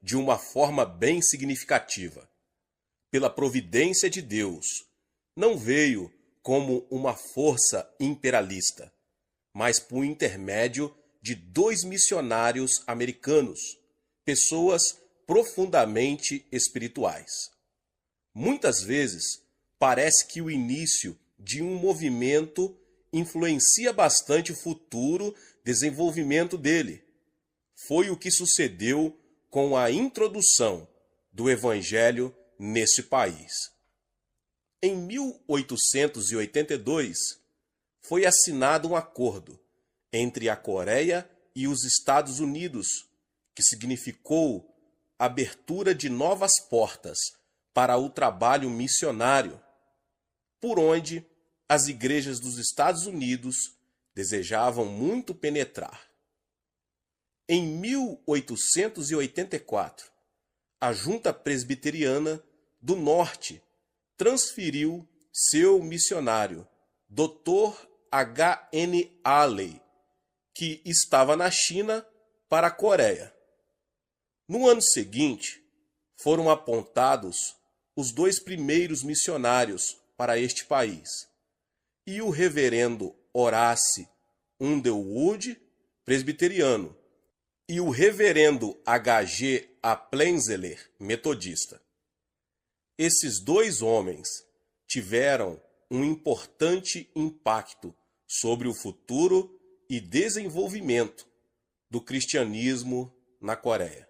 de uma forma bem significativa. Pela providência de Deus, não veio como uma força imperialista, mas por intermédio de 2 missionários americanos, pessoas profundamente espirituais. Muitas vezes, parece que o início de um movimento influencia bastante o futuro desenvolvimento dele. Foi o que sucedeu com a introdução do Evangelho nesse país. Em 1882, foi assinado um acordo entre a Coreia e os Estados Unidos, que significou abertura de novas portas para o trabalho missionário, por onde as igrejas dos Estados Unidos desejavam muito penetrar. Em 1884, a Junta Presbiteriana do Norte transferiu seu missionário, Dr. H. N. Alley, que estava na China, para a Coreia. No ano seguinte, foram apontados os 2 primeiros missionários para este país, e o reverendo Horace Underwood, presbiteriano, e o reverendo H.G. Aplenzeller, metodista. Esses 2 homens tiveram um importante impacto sobre o futuro e desenvolvimento do cristianismo na Coreia.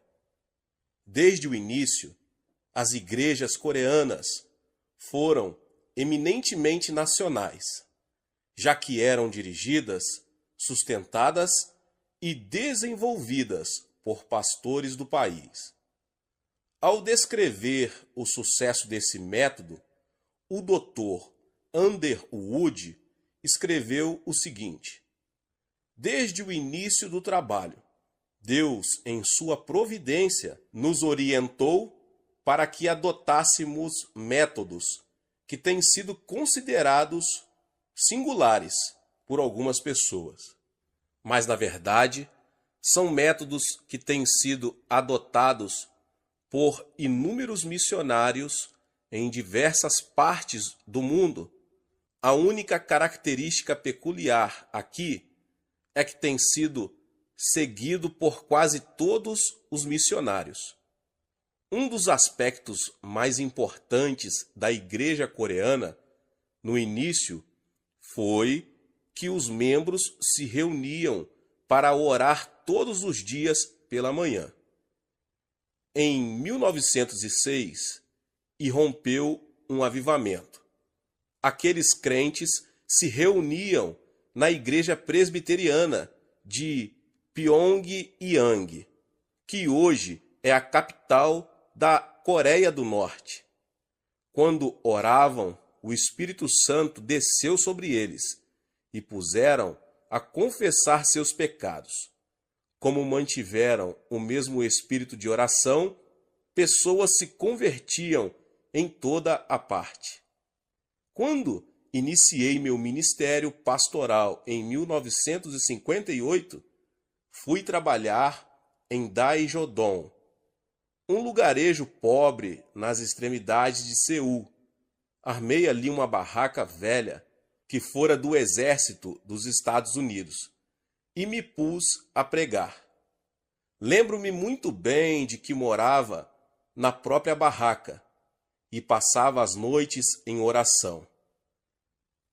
Desde o início, as igrejas coreanas foram eminentemente nacionais, já que eram dirigidas, sustentadas e desenvolvidas por pastores do país. Ao descrever o sucesso desse método, o Dr. Underwood escreveu o seguinte: desde o início do trabalho, Deus, em sua providência, nos orientou para que adotássemos métodos que têm sido considerados singulares por algumas pessoas. Mas, na verdade, são métodos que têm sido adotados por inúmeros missionários em diversas partes do mundo. A única característica peculiar aqui é que tem sido seguido por quase todos os missionários. Um dos aspectos mais importantes da igreja coreana, no início, foi que os membros se reuniam para orar todos os dias pela manhã. Em 1906, irrompeu um avivamento. Aqueles crentes se reuniam na igreja presbiteriana de Pyongyang, que hoje é a capital da Coreia do Norte. Quando oravam, o Espírito Santo desceu sobre eles e puseram a confessar seus pecados. Como mantiveram o mesmo espírito de oração, pessoas se convertiam em toda a parte. Quando iniciei meu ministério pastoral em 1958, fui trabalhar em Daejodong, um lugarejo pobre nas extremidades de Seul. Armei ali uma barraca velha que fora do exército dos Estados Unidos e me pus a pregar. Lembro-me muito bem de que morava na própria barraca e passava as noites em oração.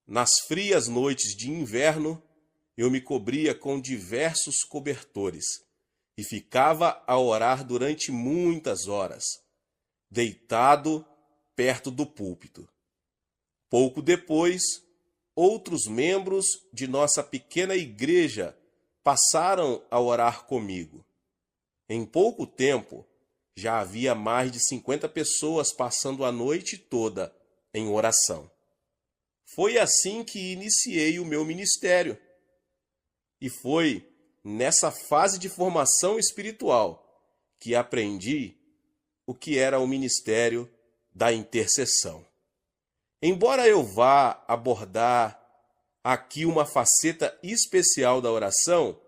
Nas frias noites de inverno, eu me cobria com diversos cobertores e ficava a orar durante muitas horas, deitado perto do púlpito. Pouco depois, outros membros de nossa pequena igreja passaram a orar comigo. Em pouco tempo, já havia mais de 50 pessoas passando a noite toda em oração. Foi assim que iniciei o meu ministério. E foi nessa fase de formação espiritual que aprendi o que era o ministério da intercessão. Embora eu vá abordar aqui uma faceta especial da oração,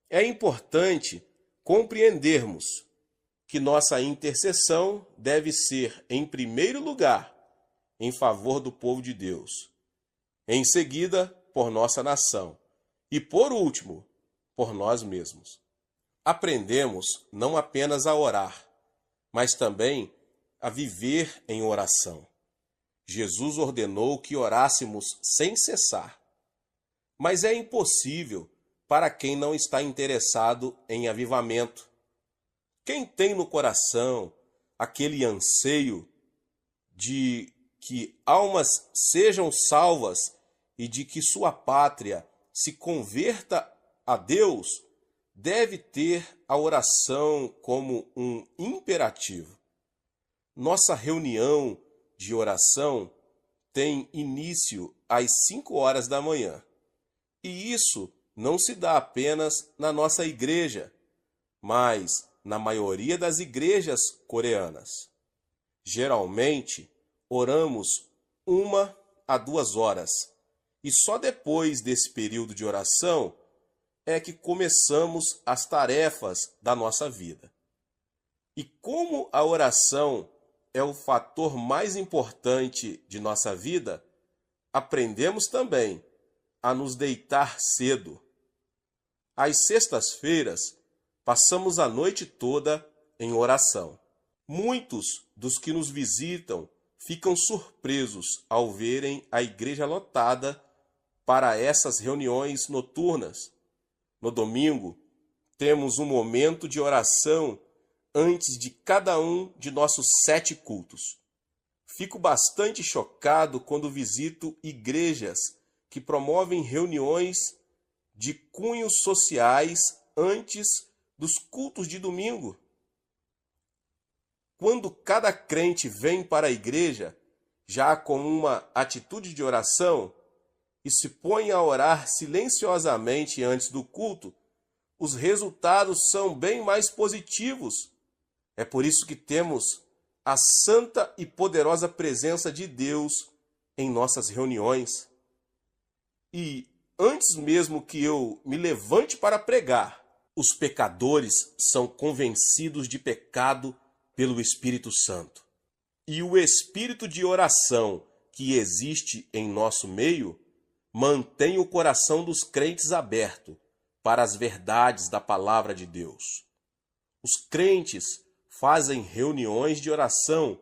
é importante compreendermos que nossa intercessão deve ser, em primeiro lugar, em favor do povo de Deus, em seguida, por nossa nação e, por último, por nós mesmos. Aprendemos não apenas a orar, mas também a viver em oração. Jesus ordenou que orássemos sem cessar, mas é impossível para quem não está interessado em avivamento. Quem tem no coração aquele anseio de que almas sejam salvas e de que sua pátria se converta a Deus, deve ter a oração como um imperativo. Nossa reunião de oração tem início às 5 horas da manhã. E isso não se dá apenas na nossa igreja, mas na maioria das igrejas coreanas. Geralmente, oramos 1 a 2 horas, e só depois desse período de oração é que começamos as tarefas da nossa vida. E como a oração é o fator mais importante de nossa vida, aprendemos também a nos deitar cedo. Às sextas-feiras, passamos a noite toda em oração. Muitos dos que nos visitam ficam surpresos ao verem a igreja lotada para essas reuniões noturnas. No domingo, temos um momento de oração antes de cada um de nossos 7 cultos. Fico bastante chocado quando visito igrejas que promovem reuniões de cunhos sociais antes dos cultos de domingo. Quando cada crente vem para a igreja, já com uma atitude de oração, e se põe a orar silenciosamente antes do culto, os resultados são bem mais positivos. É por isso que temos a santa e poderosa presença de Deus em nossas reuniões. E antes mesmo que eu me levante para pregar, os pecadores são convencidos de pecado pelo Espírito Santo. E o espírito de oração que existe em nosso meio mantém o coração dos crentes aberto para as verdades da palavra de Deus. Os crentes fazem reuniões de oração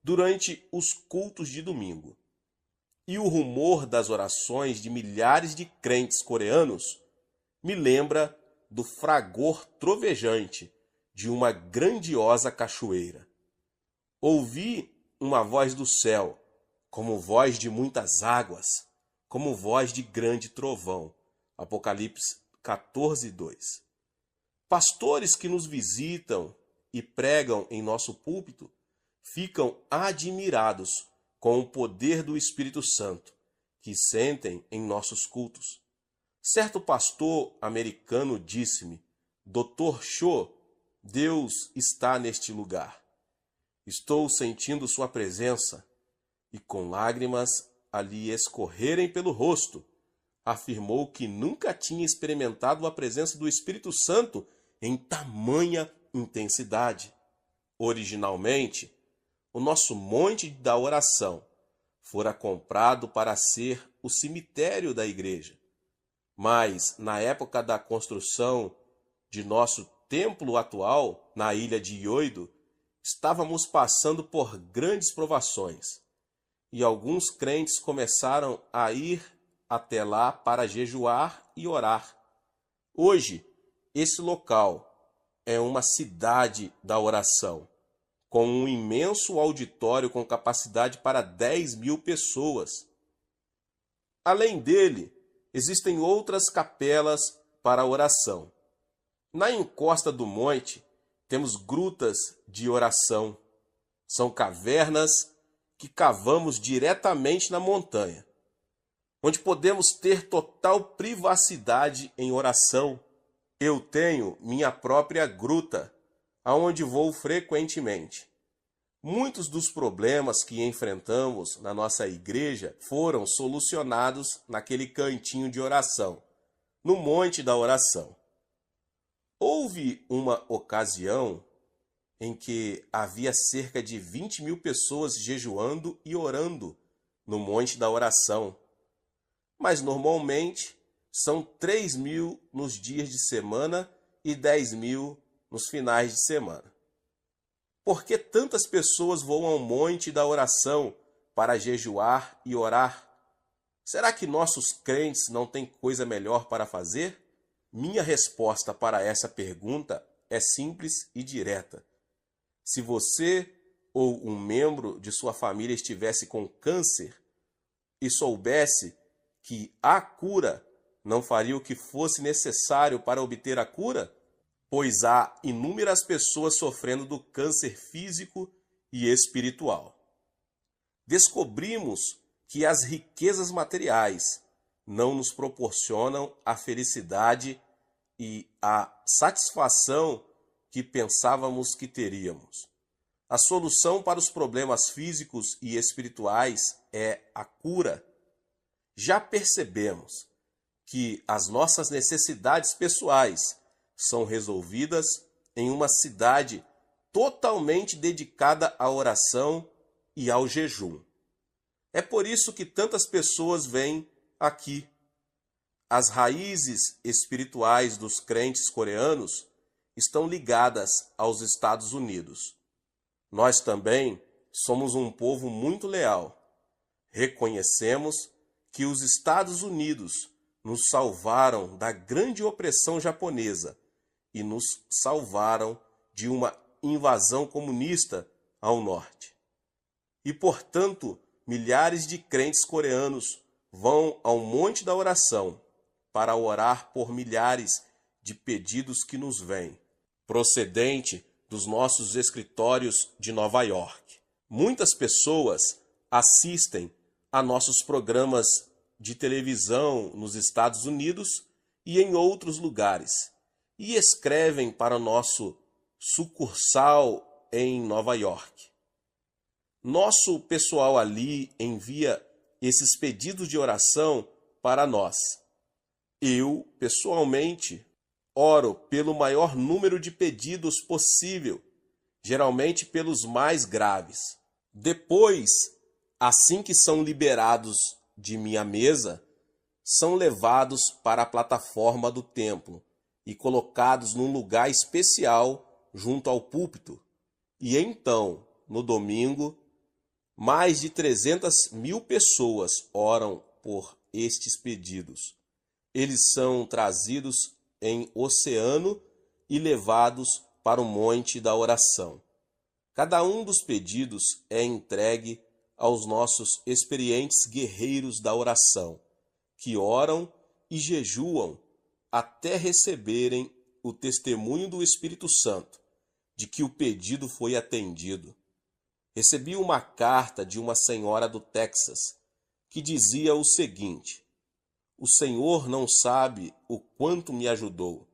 durante os cultos de domingo. E o rumor das orações de milhares de crentes coreanos me lembra do fragor trovejante de uma grandiosa cachoeira. Ouvi uma voz do céu, como voz de muitas águas, como voz de grande trovão. Apocalipse 14:2. Pastores que nos visitam e pregam em nosso púlpito ficam admirados com o poder do Espírito Santo que sentem em nossos cultos. Certo pastor americano disse-me: Dr. Cho, Deus está neste lugar. Estou sentindo sua presença. E com lágrimas a lhe escorrerem pelo rosto, afirmou que nunca tinha experimentado a presença do Espírito Santo em tamanha intensidade. Originalmente, o nosso monte da oração fora comprado para ser o cemitério da igreja. Mas, na época da construção de nosso templo atual, na ilha de Yeouido, estávamos passando por grandes provações. E alguns crentes começaram a ir até lá para jejuar e orar. Hoje, esse local é uma cidade da oração, com um imenso auditório com capacidade para 10.000 pessoas. Além dele, existem outras capelas para oração. Na encosta do monte, temos grutas de oração. São cavernas que cavamos diretamente na montanha, onde podemos ter total privacidade em oração. Eu tenho minha própria gruta, aonde vou frequentemente. Muitos dos problemas que enfrentamos na nossa igreja foram solucionados naquele cantinho de oração, no Monte da Oração. Houve uma ocasião em que havia cerca de 20.000 pessoas jejuando e orando no Monte da Oração, mas normalmente são 3.000 nos dias de semana e 10.000 nos finais de semana. Por que tantas pessoas vão ao Monte da Oração para jejuar e orar? Será que nossos crentes não têm coisa melhor para fazer? Minha resposta para essa pergunta é simples e direta. Se você ou um membro de sua família estivesse com câncer e soubesse que há cura, não faria o que fosse necessário para obter a cura? Pois há inúmeras pessoas sofrendo do câncer físico e espiritual. Descobrimos que as riquezas materiais não nos proporcionam a felicidade e a satisfação que pensávamos que teríamos. A solução para os problemas físicos e espirituais é a cura. Já percebemos que as nossas necessidades pessoais são resolvidas em uma cidade totalmente dedicada à oração e ao jejum. É por isso que tantas pessoas vêm aqui. As raízes espirituais dos crentes coreanos estão ligadas aos Estados Unidos. Nós também somos um povo muito leal. Reconhecemos que os Estados Unidos nos salvaram da grande opressão japonesa e nos salvaram de uma invasão comunista ao norte. E, portanto, milhares de crentes coreanos vão ao Monte da Oração para orar por milhares de pedidos que nos vêm, procedente dos nossos escritórios de Nova York. Muitas pessoas assistem a nossos programas de televisão nos Estados Unidos e em outros lugares e escrevem para o nosso sucursal em Nova York. Nosso pessoal ali envia esses pedidos de oração para nós. Eu, pessoalmente, oro pelo maior número de pedidos possível, geralmente pelos mais graves. Depois, assim que são liberados de minha mesa, são levados para a plataforma do templo e colocados num lugar especial junto ao púlpito. E então, no domingo, mais de 300.000 pessoas oram por estes pedidos. Eles são trazidos em oceano e levados para o Monte da Oração. Cada um dos pedidos é entregue aos nossos experientes guerreiros da oração, que oram e jejuam até receberem o testemunho do Espírito Santo de que o pedido foi atendido. Recebi uma carta de uma senhora do Texas que dizia o seguinte: "O Senhor não sabe o quanto me ajudou.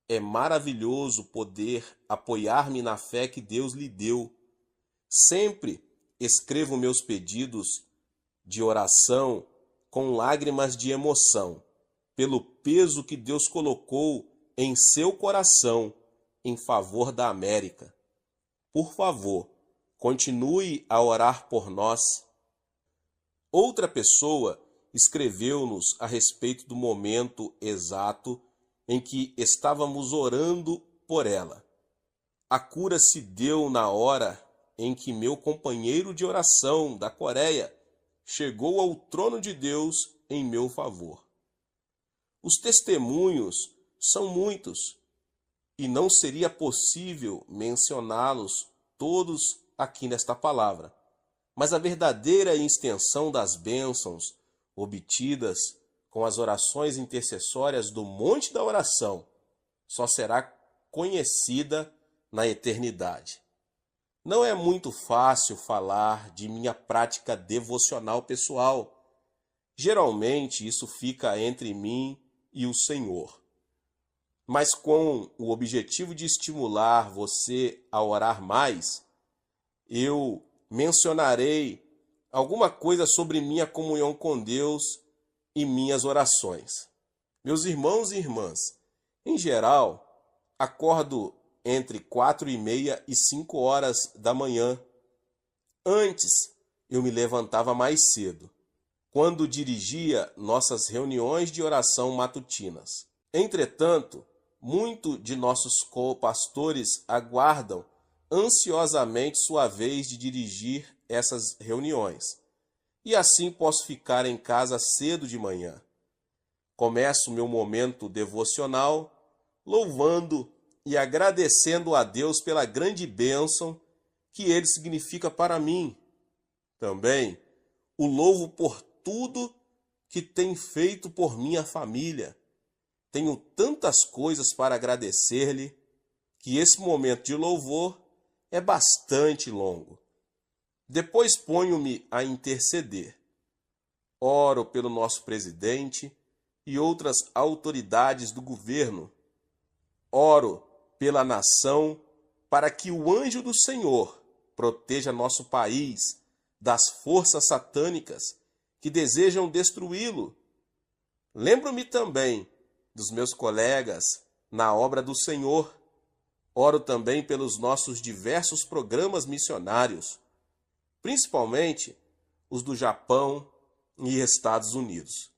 É maravilhoso poder apoiar-me na fé que Deus lhe deu. Sempre escrevo meus pedidos de oração com lágrimas de emoção, pelo peso que Deus colocou em seu coração em favor da América. Por favor, continue a orar por nós." Outra pessoa escreveu-nos a respeito do momento exato em que estávamos orando por ela. A cura se deu na hora em que meu companheiro de oração da Coreia chegou ao trono de Deus em meu favor. Os testemunhos são muitos e não seria possível mencioná-los todos aqui nesta palavra, mas a verdadeira extensão das bênçãos obtidas com as orações intercessórias do Monte da Oração só será conhecida na eternidade. Não é muito fácil falar de minha prática devocional pessoal. Geralmente isso fica entre mim e o Senhor. Mas com o objetivo de estimular você a orar mais, eu mencionarei alguma coisa sobre minha comunhão com Deus e minhas orações. Meus irmãos e irmãs, em geral, acordo entre 4:30 e 5 horas da manhã. Antes, eu me levantava mais cedo, quando dirigia nossas reuniões de oração matutinas. Entretanto, muitos de nossos co-pastores aguardam ansiosamente sua vez de dirigir essas reuniões, e assim posso ficar em casa cedo de manhã. Começo meu momento devocional louvando e agradecendo a Deus pela grande bênção que Ele significa para mim. Também o louvo por tudo que tem feito por minha família. Tenho tantas coisas para agradecer-lhe que esse momento de louvor é bastante longo. Depois ponho-me a interceder. Oro pelo nosso presidente e outras autoridades do governo. Oro pela nação para que o anjo do Senhor proteja nosso país das forças satânicas que desejam destruí-lo. Lembro-me também dos meus colegas na obra do Senhor. Oro também pelos nossos diversos programas missionários, principalmente os do Japão e Estados Unidos.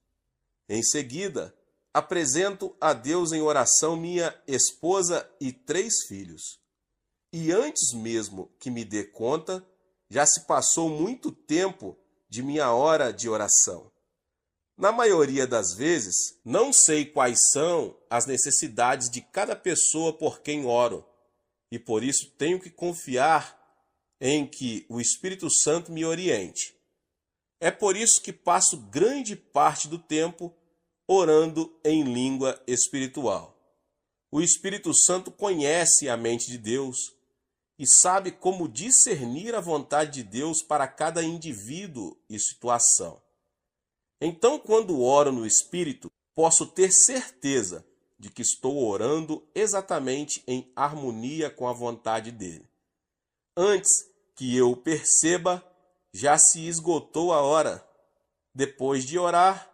Em seguida, apresento a Deus em oração minha esposa e 3 filhos. E antes mesmo que me dê conta, já se passou muito tempo de minha hora de oração. Na maioria das vezes, não sei quais são as necessidades de cada pessoa por quem oro, e por isso tenho que confiar em que o Espírito Santo me oriente. É por isso que passo grande parte do tempo orando em língua espiritual. O Espírito Santo conhece a mente de Deus e sabe como discernir a vontade de Deus para cada indivíduo e situação. Então, quando oro no Espírito, posso ter certeza de que estou orando exatamente em harmonia com a vontade dele. Antes que eu perceba, já se esgotou a hora. Depois de orar,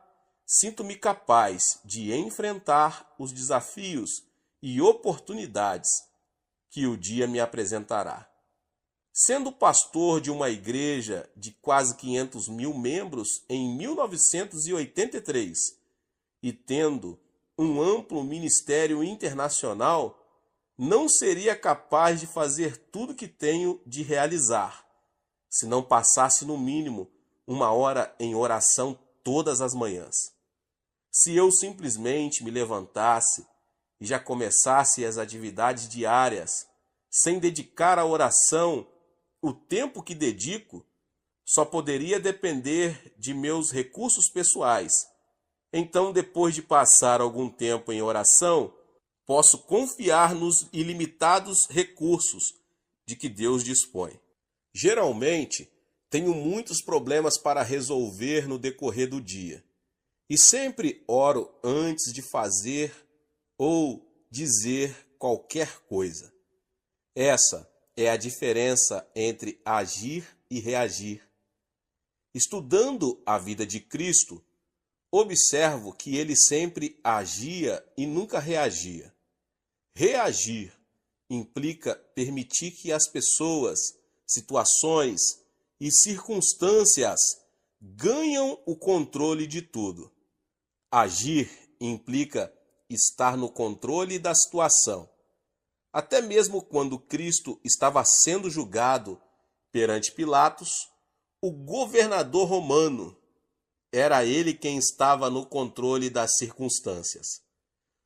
sinto-me capaz de enfrentar os desafios e oportunidades que o dia me apresentará. Sendo pastor de uma igreja de quase 500 mil membros em 1983 e tendo um amplo ministério internacional, não seria capaz de fazer tudo que tenho de realizar, se não passasse no mínimo 1 hora em oração todas as manhãs. Se eu simplesmente me levantasse e já começasse as atividades diárias, sem dedicar à oração o tempo que dedico, só poderia depender de meus recursos pessoais. Então, depois de passar algum tempo em oração, posso confiar nos ilimitados recursos de que Deus dispõe. Geralmente, tenho muitos problemas para resolver no decorrer do dia, e sempre oro antes de fazer ou dizer qualquer coisa. Essa é a diferença entre agir e reagir. Estudando a vida de Cristo, observo que ele sempre agia e nunca reagia. Reagir implica permitir que as pessoas, situações e circunstâncias ganham o controle de tudo. Agir implica estar no controle da situação. Até mesmo quando Cristo estava sendo julgado perante Pilatos, o governador romano, era ele quem estava no controle das circunstâncias.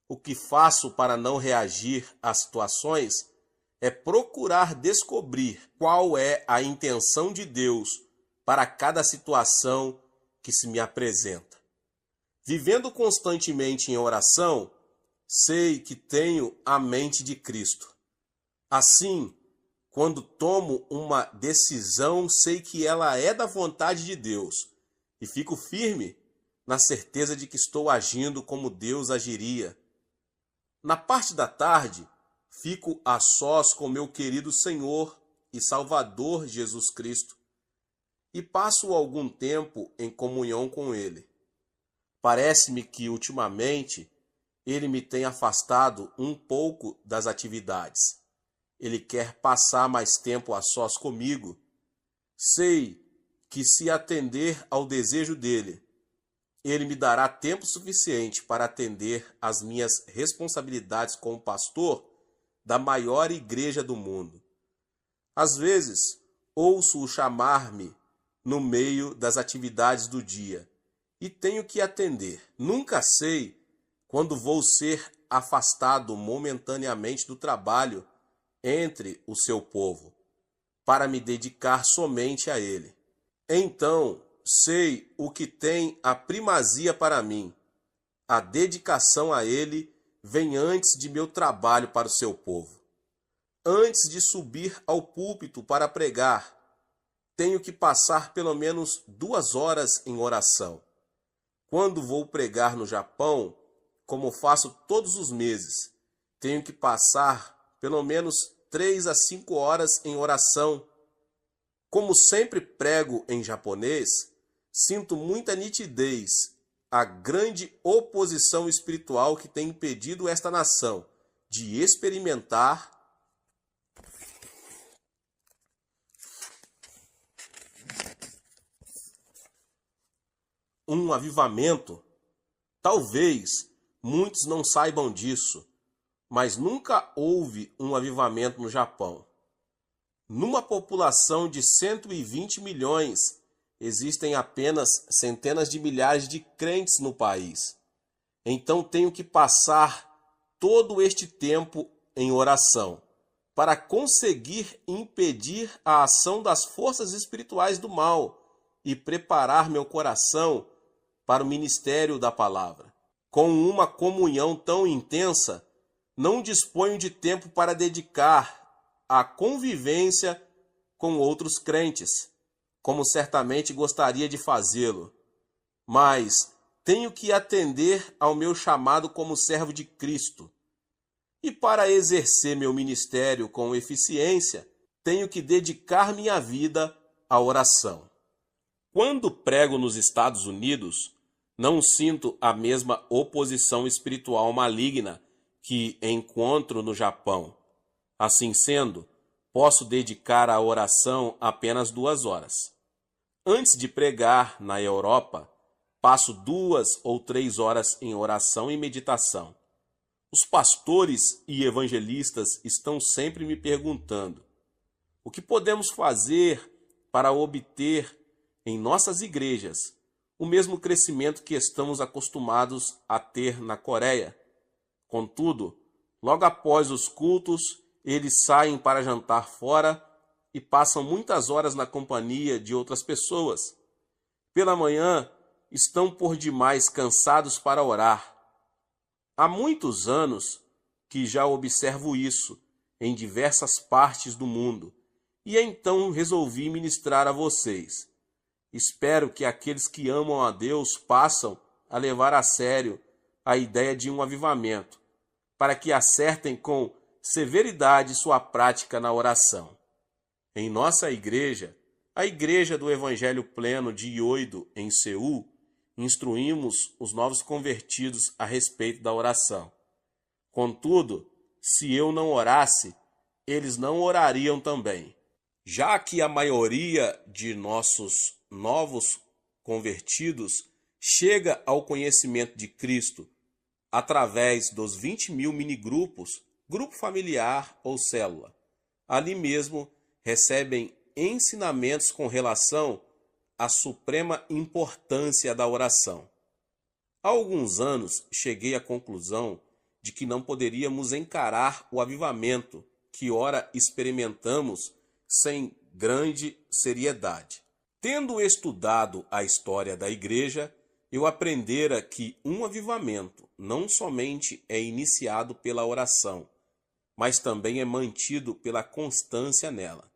O que faço para não reagir às situações é procurar descobrir qual é a intenção de Deus para cada situação que se me apresenta. Vivendo constantemente em oração, sei que tenho a mente de Cristo. Assim, quando tomo uma decisão, sei que ela é da vontade de Deus e fico firme na certeza de que estou agindo como Deus agiria. Na parte da tarde, fico a sós com meu querido Senhor e Salvador Jesus Cristo e passo algum tempo em comunhão com Ele. Parece-me que, ultimamente, Ele me tem afastado um pouco das atividades. ele quer passar mais tempo a sós comigo. Sei que se atender ao desejo dele, ele me dará tempo suficiente para atender às minhas responsabilidades como pastor da maior igreja do mundo. Às vezes, ouço-o chamar-me no meio das atividades do dia e tenho que atender. Nunca sei quando vou ser afastado momentaneamente do trabalho entre o seu povo, para me dedicar somente a ele. Então, sei o que tem a primazia para mim. A dedicação a ele vem antes de meu trabalho para o seu povo. Antes de subir ao púlpito para pregar, tenho que passar pelo menos 2 horas em oração. Quando vou pregar no Japão, como faço todos os meses, tenho que passar pelo menos 3 a 5 horas em oração. Como sempre prego em japonês, sinto muita nitidez a grande oposição espiritual que tem impedido esta nação de experimentar um avivamento. Talvez muitos não saibam disso, mas nunca houve um avivamento no Japão. Numa população de 120 milhões, existem apenas centenas de milhares de crentes no país. Então tenho que passar todo este tempo em oração para conseguir impedir a ação das forças espirituais do mal e preparar meu coração para o ministério da palavra. Com uma comunhão tão intensa, não disponho de tempo para dedicar à convivência com outros crentes, como certamente gostaria de fazê-lo. Mas tenho que atender ao meu chamado como servo de Cristo. E para exercer meu ministério com eficiência, tenho que dedicar minha vida à oração. Quando prego nos Estados Unidos, não sinto a mesma oposição espiritual maligna que encontro no Japão. Assim sendo, posso dedicar à oração apenas 2 horas. Antes de pregar na Europa, passo 2 ou 3 horas em oração e meditação. Os pastores e evangelistas estão sempre me perguntando: o que podemos fazer para obter em nossas igrejas o mesmo crescimento que estamos acostumados a ter na Coreia? Contudo, logo após os cultos, eles saem para jantar fora e passam muitas horas na companhia de outras pessoas. Pela manhã, estão por demais cansados para orar. Há muitos anos que já observo isso em diversas partes do mundo, e então resolvi ministrar a vocês. Espero que aqueles que amam a Deus passem a levar a sério a ideia de um avivamento, para que acertem com severidade sua prática na oração. Em nossa igreja, a Igreja do Evangelho Pleno de Yoido, em Seul, instruímos os novos convertidos a respeito da oração. Contudo, se eu não orasse, eles não orariam também. Já que a maioria de nossos novos convertidos chega ao conhecimento de Cristo através dos 20.000 minigrupos, grupo familiar ou célula. Ali mesmo recebem ensinamentos com relação à suprema importância da oração. Há alguns anos cheguei à conclusão de que não poderíamos encarar o avivamento que ora experimentamos sem grande seriedade. Tendo estudado a história da igreja, eu aprendera que um avivamento não somente é iniciado pela oração, mas também é mantido pela constância nela.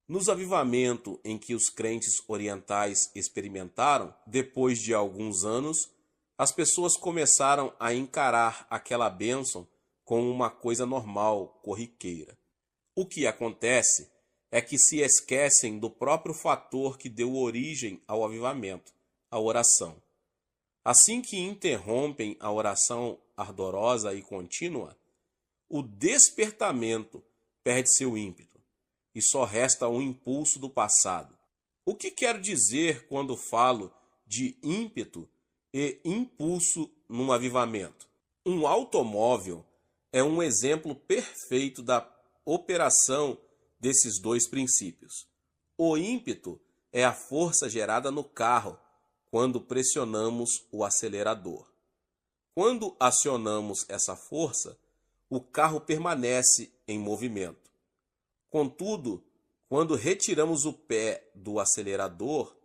Nos avivamentos em que os crentes orientais experimentaram, depois de alguns anos, as pessoas começaram a encarar aquela bênção como uma coisa normal, corriqueira. O que acontece é que se esquecem do próprio fator que deu origem ao avivamento, a oração. Assim que interrompem a oração ardorosa e contínua, o despertamento perde seu ímpeto e só resta um impulso do passado. O que quero dizer quando falo de ímpeto e impulso num avivamento? Um automóvel é um exemplo perfeito da operação desses dois princípios. O ímpeto é a força gerada no carro quando pressionamos o acelerador. Quando acionamos essa força, o carro permanece em movimento. Contudo, quando retiramos o pé do acelerador,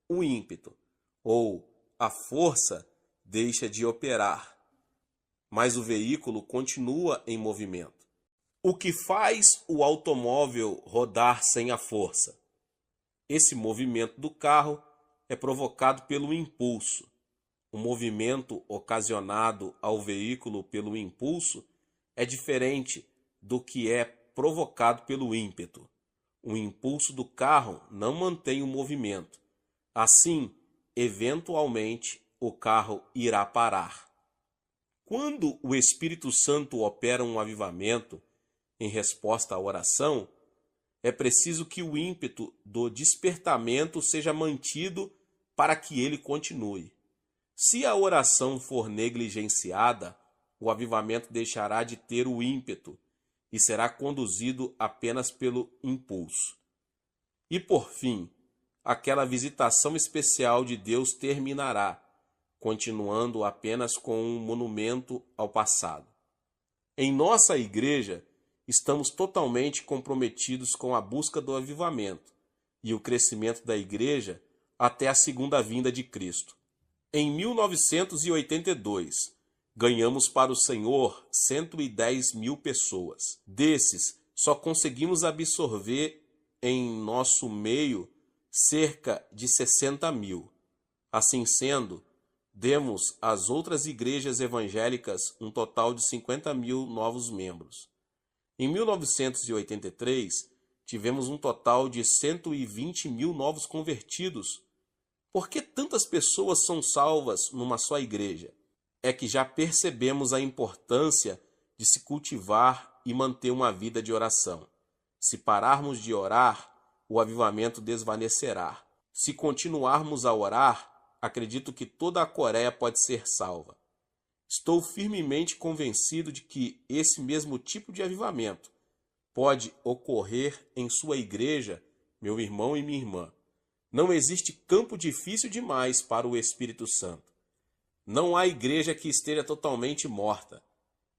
o ímpeto ou a força deixa de operar, mas o veículo continua em movimento. O que faz o automóvel rodar sem a força? Esse movimento do carro é provocado pelo impulso. O movimento ocasionado ao veículo pelo impulso é diferente do que é provocado pelo ímpeto. O impulso do carro não mantém o movimento. Assim, eventualmente, o carro irá parar. Quando o Espírito Santo opera um avivamento em resposta à oração, é preciso que o ímpeto do despertamento seja mantido para que ele continue. Se a oração for negligenciada, o avivamento deixará de ter o ímpeto e será conduzido apenas pelo impulso. E por fim, aquela visitação especial de Deus terminará, continuando apenas com um monumento ao passado. Em nossa igreja, estamos totalmente comprometidos com a busca do avivamento e o crescimento da igreja até a segunda vinda de Cristo. Em 1982, ganhamos para o Senhor 110 mil pessoas. Desses, só conseguimos absorver em nosso meio cerca de 60 mil. Assim sendo, demos às outras igrejas evangélicas um total de 50 mil novos membros. Em 1983, tivemos um total de 120 mil novos convertidos. Por que tantas pessoas são salvas numa só igreja? É que já percebemos a importância de se cultivar e manter uma vida de oração. Se pararmos de orar, o avivamento desvanecerá. Se continuarmos a orar, acredito que toda a Coreia pode ser salva. Estou firmemente convencido de que esse mesmo tipo de avivamento pode ocorrer em sua igreja, meu irmão e minha irmã. Não existe campo difícil demais para o Espírito Santo. Não há igreja que esteja totalmente morta.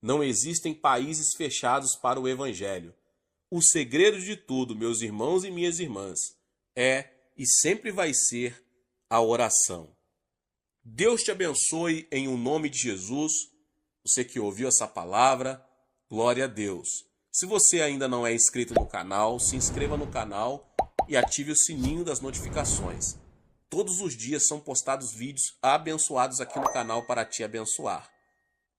Não existem países fechados para o Evangelho. O segredo de tudo, meus irmãos e minhas irmãs, é e sempre vai ser a oração. Deus te abençoe em o nome de Jesus. Você que ouviu essa palavra, glória a Deus. Se você ainda não é inscrito no canal, se inscreva no canal e ative o sininho das notificações. Todos os dias são postados vídeos abençoados aqui no canal para te abençoar.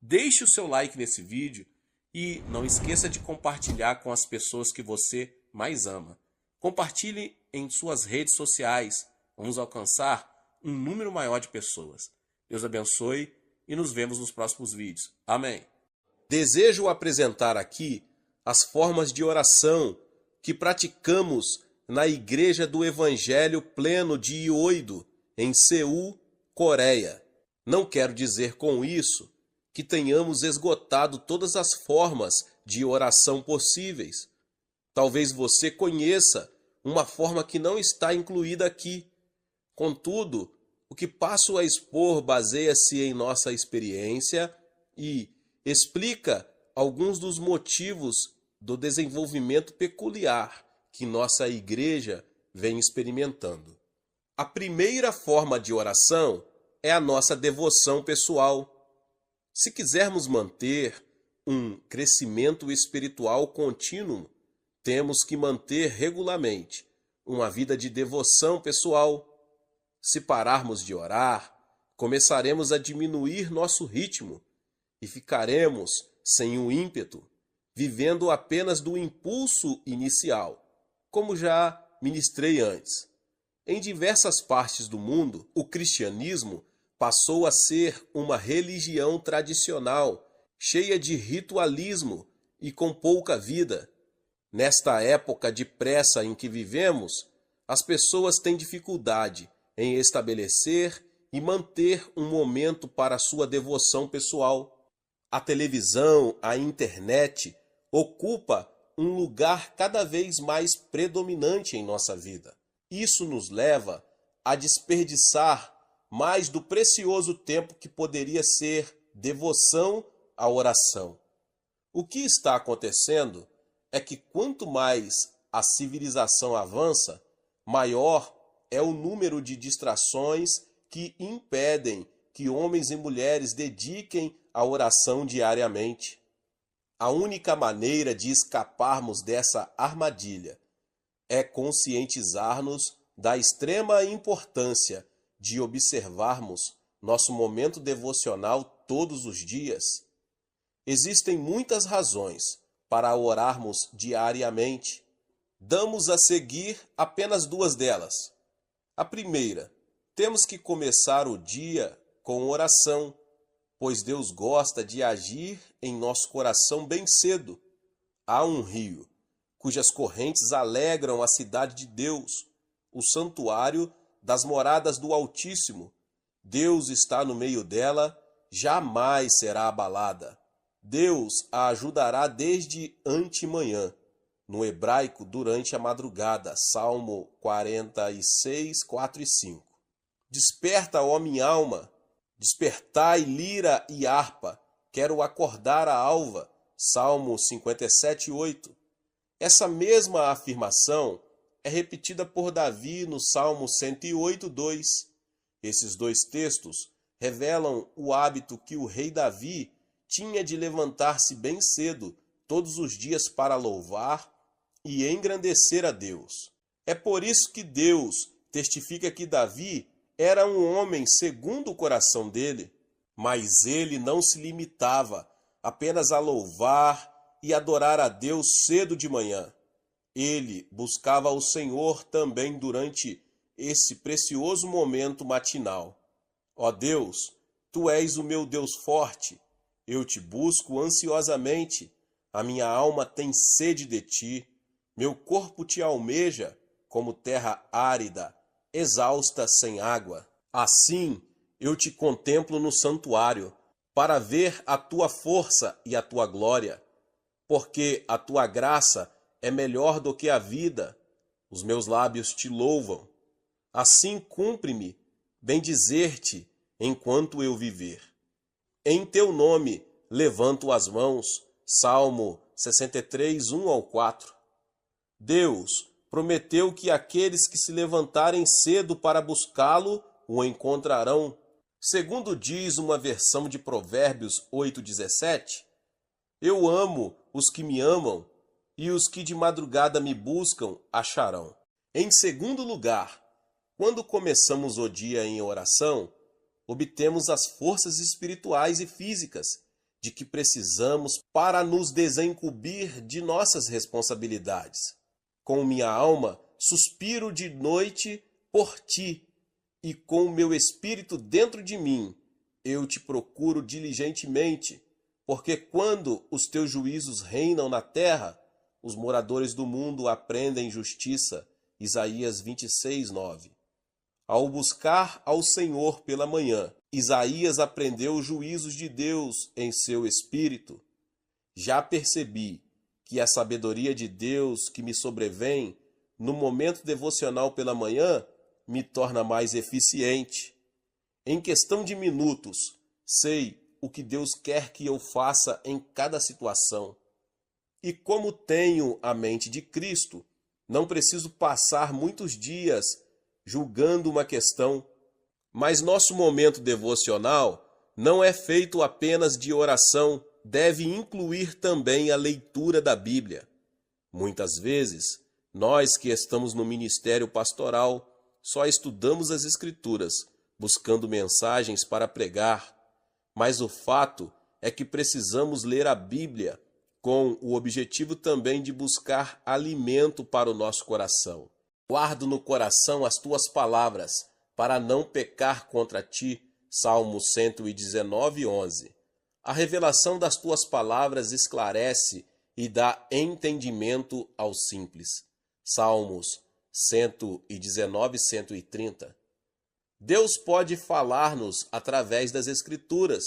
Deixe o seu like nesse vídeo e não esqueça de compartilhar com as pessoas que você mais ama. Compartilhe em suas redes sociais. Vamos alcançar um número maior de pessoas. Deus abençoe e nos vemos nos próximos vídeos. Amém. Desejo apresentar aqui as formas de oração que praticamos na Igreja do Evangelho Pleno de Ioido, em Seul, Coreia. Não quero dizer com isso que tenhamos esgotado todas as formas de oração possíveis. Talvez você conheça uma forma que não está incluída aqui. Contudo, o que passo a expor baseia-se em nossa experiência e explica alguns dos motivos do desenvolvimento peculiar que nossa igreja vem experimentando. A primeira forma de oração é a nossa devoção pessoal. Se quisermos manter um crescimento espiritual contínuo, temos que manter regularmente uma vida de devoção pessoal. Se pararmos de orar, começaremos a diminuir nosso ritmo e ficaremos sem o ímpeto, vivendo apenas do impulso inicial, como já ministrei antes. Em diversas partes do mundo, o cristianismo passou a ser uma religião tradicional, cheia de ritualismo e com pouca vida. Nesta época de pressa em que vivemos, as pessoas têm dificuldade em estabelecer e manter um momento para sua devoção pessoal. A televisão, a internet, ocupa um lugar cada vez mais predominante em nossa vida. Isso nos leva a desperdiçar mais do precioso tempo que poderia ser devoção à oração. O que está acontecendo é que quanto mais a civilização avança, maior é o número de distrações que impedem que homens e mulheres dediquem a oração diariamente. A única maneira de escaparmos dessa armadilha é conscientizar-nos da extrema importância de observarmos nosso momento devocional todos os dias. Existem muitas razões para orarmos diariamente. Damos a seguir apenas duas delas. A primeira, temos que começar o dia com oração, pois Deus gosta de agir em nosso coração bem cedo. Há um rio, cujas correntes alegram a cidade de Deus, o santuário das moradas do Altíssimo. Deus está no meio dela, jamais será abalada. Deus a ajudará desde antemanhã. No hebraico, durante a madrugada. Salmo 46, 4 e 5. Desperta, ó minha alma, despertai lira e harpa, quero acordar a alva. Salmo 57, 8. Essa mesma afirmação é repetida por Davi no Salmo 108, 2. Esses dois textos revelam o hábito que o rei Davi tinha de levantar-se bem cedo, todos os dias, para louvar e engrandecer a Deus. É por isso que Deus testifica que Davi era um homem segundo o coração dele, mas ele não se limitava apenas a louvar e adorar a Deus cedo de manhã. Ele buscava o Senhor também durante esse precioso momento matinal. Ó Deus, Tu és o meu Deus forte, eu te busco ansiosamente, a minha alma tem sede de ti, meu corpo te almeja como terra árida, exausta sem água. Assim eu te contemplo no santuário, para ver a tua força e a tua glória, porque a tua graça é melhor do que a vida, os meus lábios te louvam. Assim cumpre-me bendizer-te enquanto eu viver. Em teu nome levanto as mãos. Salmo 63, 1 ao 4. Deus prometeu que aqueles que se levantarem cedo para buscá-lo o encontrarão. Segundo diz uma versão de Provérbios 8:17, eu amo os que me amam, e os que de madrugada me buscam acharão. Em segundo lugar, quando começamos o dia em oração, obtemos as forças espirituais e físicas de que precisamos para nos desincumbir de nossas responsabilidades. Com minha alma, suspiro de noite por ti, e com o meu espírito dentro de mim, eu te procuro diligentemente, porque quando os teus juízos reinam na terra, os moradores do mundo aprendem justiça. Isaías 26, 9. Ao buscar ao Senhor pela manhã, Isaías aprendeu os juízos de Deus em seu espírito. Já percebi que a sabedoria de Deus que me sobrevém no momento devocional pela manhã me torna mais eficiente. Em questão de minutos, sei o que Deus quer que eu faça em cada situação. E como tenho a mente de Cristo, não preciso passar muitos dias julgando uma questão. Mas nosso momento devocional não é feito apenas de oração, deve incluir também a leitura da Bíblia. Muitas vezes, nós que estamos no ministério pastoral, só estudamos as Escrituras, buscando mensagens para pregar. Mas o fato é que precisamos ler a Bíblia com o objetivo também de buscar alimento para o nosso coração. Guardo no coração as tuas palavras, para não pecar contra ti. Salmo 119, 11. A revelação das tuas palavras esclarece e dá entendimento aos simples. Salmos 119, 130. Deus pode falar-nos através das Escrituras,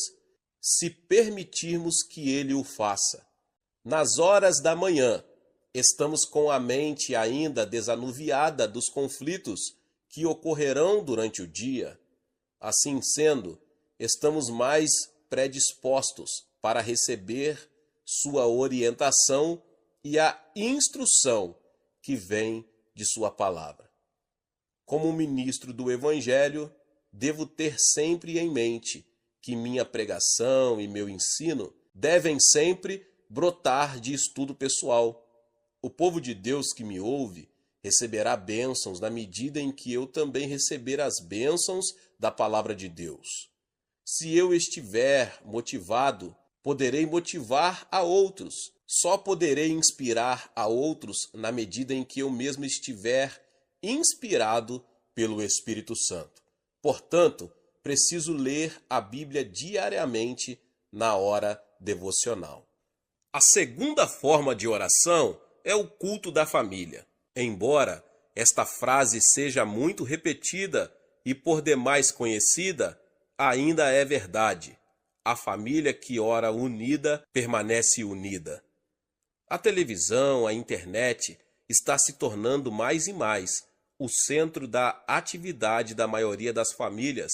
se permitirmos que Ele o faça. Nas horas da manhã, estamos com a mente ainda desanuviada dos conflitos que ocorrerão durante o dia. Assim sendo, estamos mais predispostos para receber sua orientação e a instrução que vem de sua palavra. Como ministro do Evangelho, devo ter sempre em mente que minha pregação e meu ensino devem sempre brotar de estudo pessoal. O povo de Deus que me ouve receberá bênçãos na medida em que eu também receber as bênçãos da palavra de Deus. Se eu estiver motivado, poderei motivar a outros. Só poderei inspirar a outros na medida em que eu mesmo estiver inspirado pelo Espírito Santo. Portanto, preciso ler a Bíblia diariamente na hora devocional. A segunda forma de oração é o culto da família. Embora esta frase seja muito repetida e por demais conhecida, ainda é verdade. A família que ora unida permanece unida. A televisão, a internet está se tornando mais e mais o centro da atividade da maioria das famílias,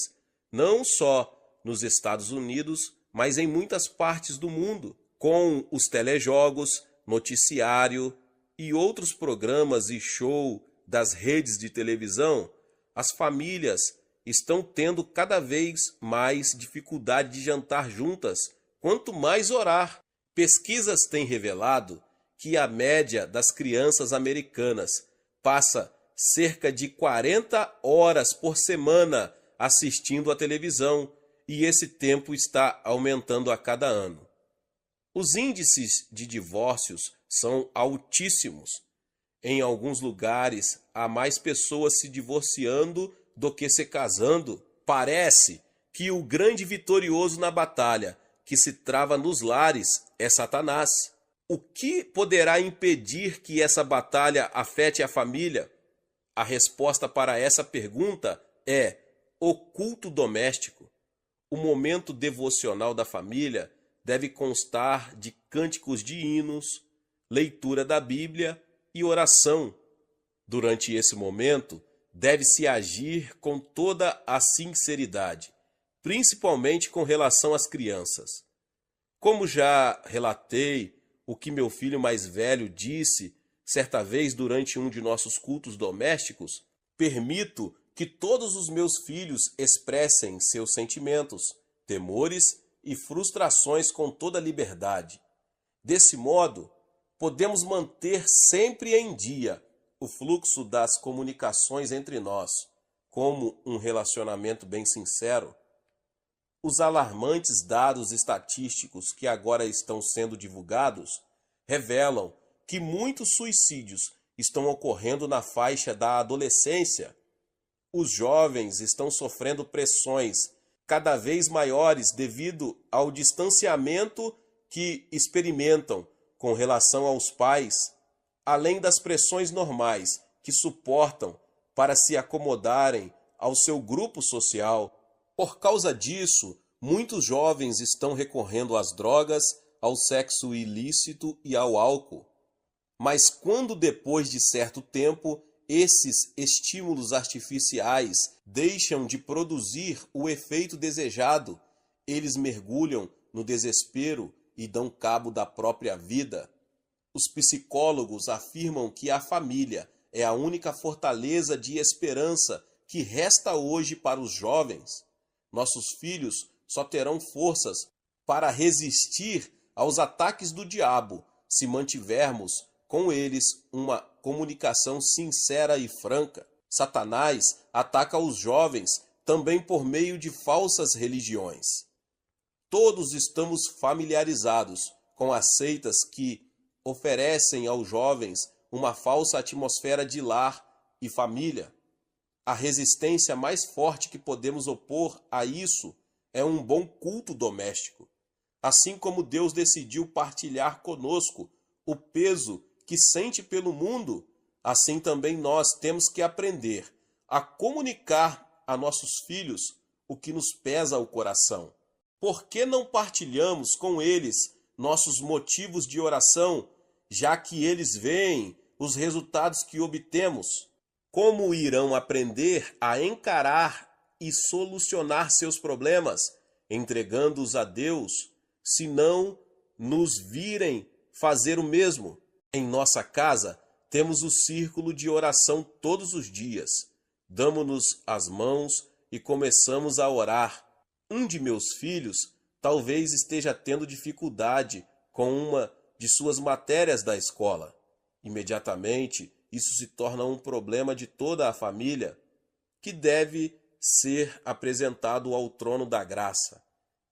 não só nos Estados Unidos, mas em muitas partes do mundo, com os telejogos, noticiário e outros programas e show das redes de televisão. As famílias estão tendo cada vez mais dificuldade de jantar juntas, quanto mais orar. Pesquisas têm revelado que a média das crianças americanas passa cerca de 40 horas por semana assistindo à televisão, e esse tempo está aumentando a cada ano. Os índices de divórcios são altíssimos. Em alguns lugares, há mais pessoas se divorciando do que se casando. Parece que o grande vitorioso na batalha que se trava nos lares é Satanás. O que poderá impedir que essa batalha afete a família? A resposta para essa pergunta é o culto doméstico. O momento devocional da família deve constar de cânticos de hinos, leitura da Bíblia e oração. Durante esse momento, deve-se agir com toda a sinceridade, principalmente com relação às crianças. Como já relatei o que meu filho mais velho disse certa vez durante um de nossos cultos domésticos, permito que todos os meus filhos expressem seus sentimentos, temores e frustrações com toda liberdade. Desse modo, podemos manter sempre em dia o fluxo das comunicações entre nós, como um relacionamento bem sincero. Os alarmantes dados estatísticos que agora estão sendo divulgados revelam que muitos suicídios estão ocorrendo na faixa da adolescência. Os jovens estão sofrendo pressões cada vez maiores devido ao distanciamento que experimentam com relação aos pais, além das pressões normais que suportam para se acomodarem ao seu grupo social. Por causa disso, muitos jovens estão recorrendo às drogas, ao sexo ilícito e ao álcool. Mas quando depois de certo tempo esses estímulos artificiais deixam de produzir o efeito desejado, eles mergulham no desespero e dão cabo da própria vida. Os psicólogos afirmam que a família é a única fortaleza de esperança que resta hoje para os jovens. Nossos filhos só terão forças para resistir aos ataques do diabo se mantivermos com eles uma comunicação sincera e franca. Satanás ataca os jovens também por meio de falsas religiões. Todos estamos familiarizados com as seitas que oferecem aos jovens uma falsa atmosfera de lar e família. A resistência mais forte que podemos opor a isso é um bom culto doméstico. Assim como Deus decidiu partilhar conosco o peso que sente pelo mundo, assim também nós temos que aprender a comunicar a nossos filhos o que nos pesa ao coração. Por que não partilhamos com eles nossos motivos de oração, já que eles veem os resultados que obtemos? Como irão aprender a encarar e solucionar seus problemas, entregando-os a Deus, se não nos virem fazer o mesmo? Em nossa casa, temos o círculo de oração todos os dias. Damos-nos as mãos e começamos a orar. Um de meus filhos talvez esteja tendo dificuldade com uma de suas matérias da escola. Imediatamente, isso se torna um problema de toda a família, que deve ser apresentado ao trono da graça.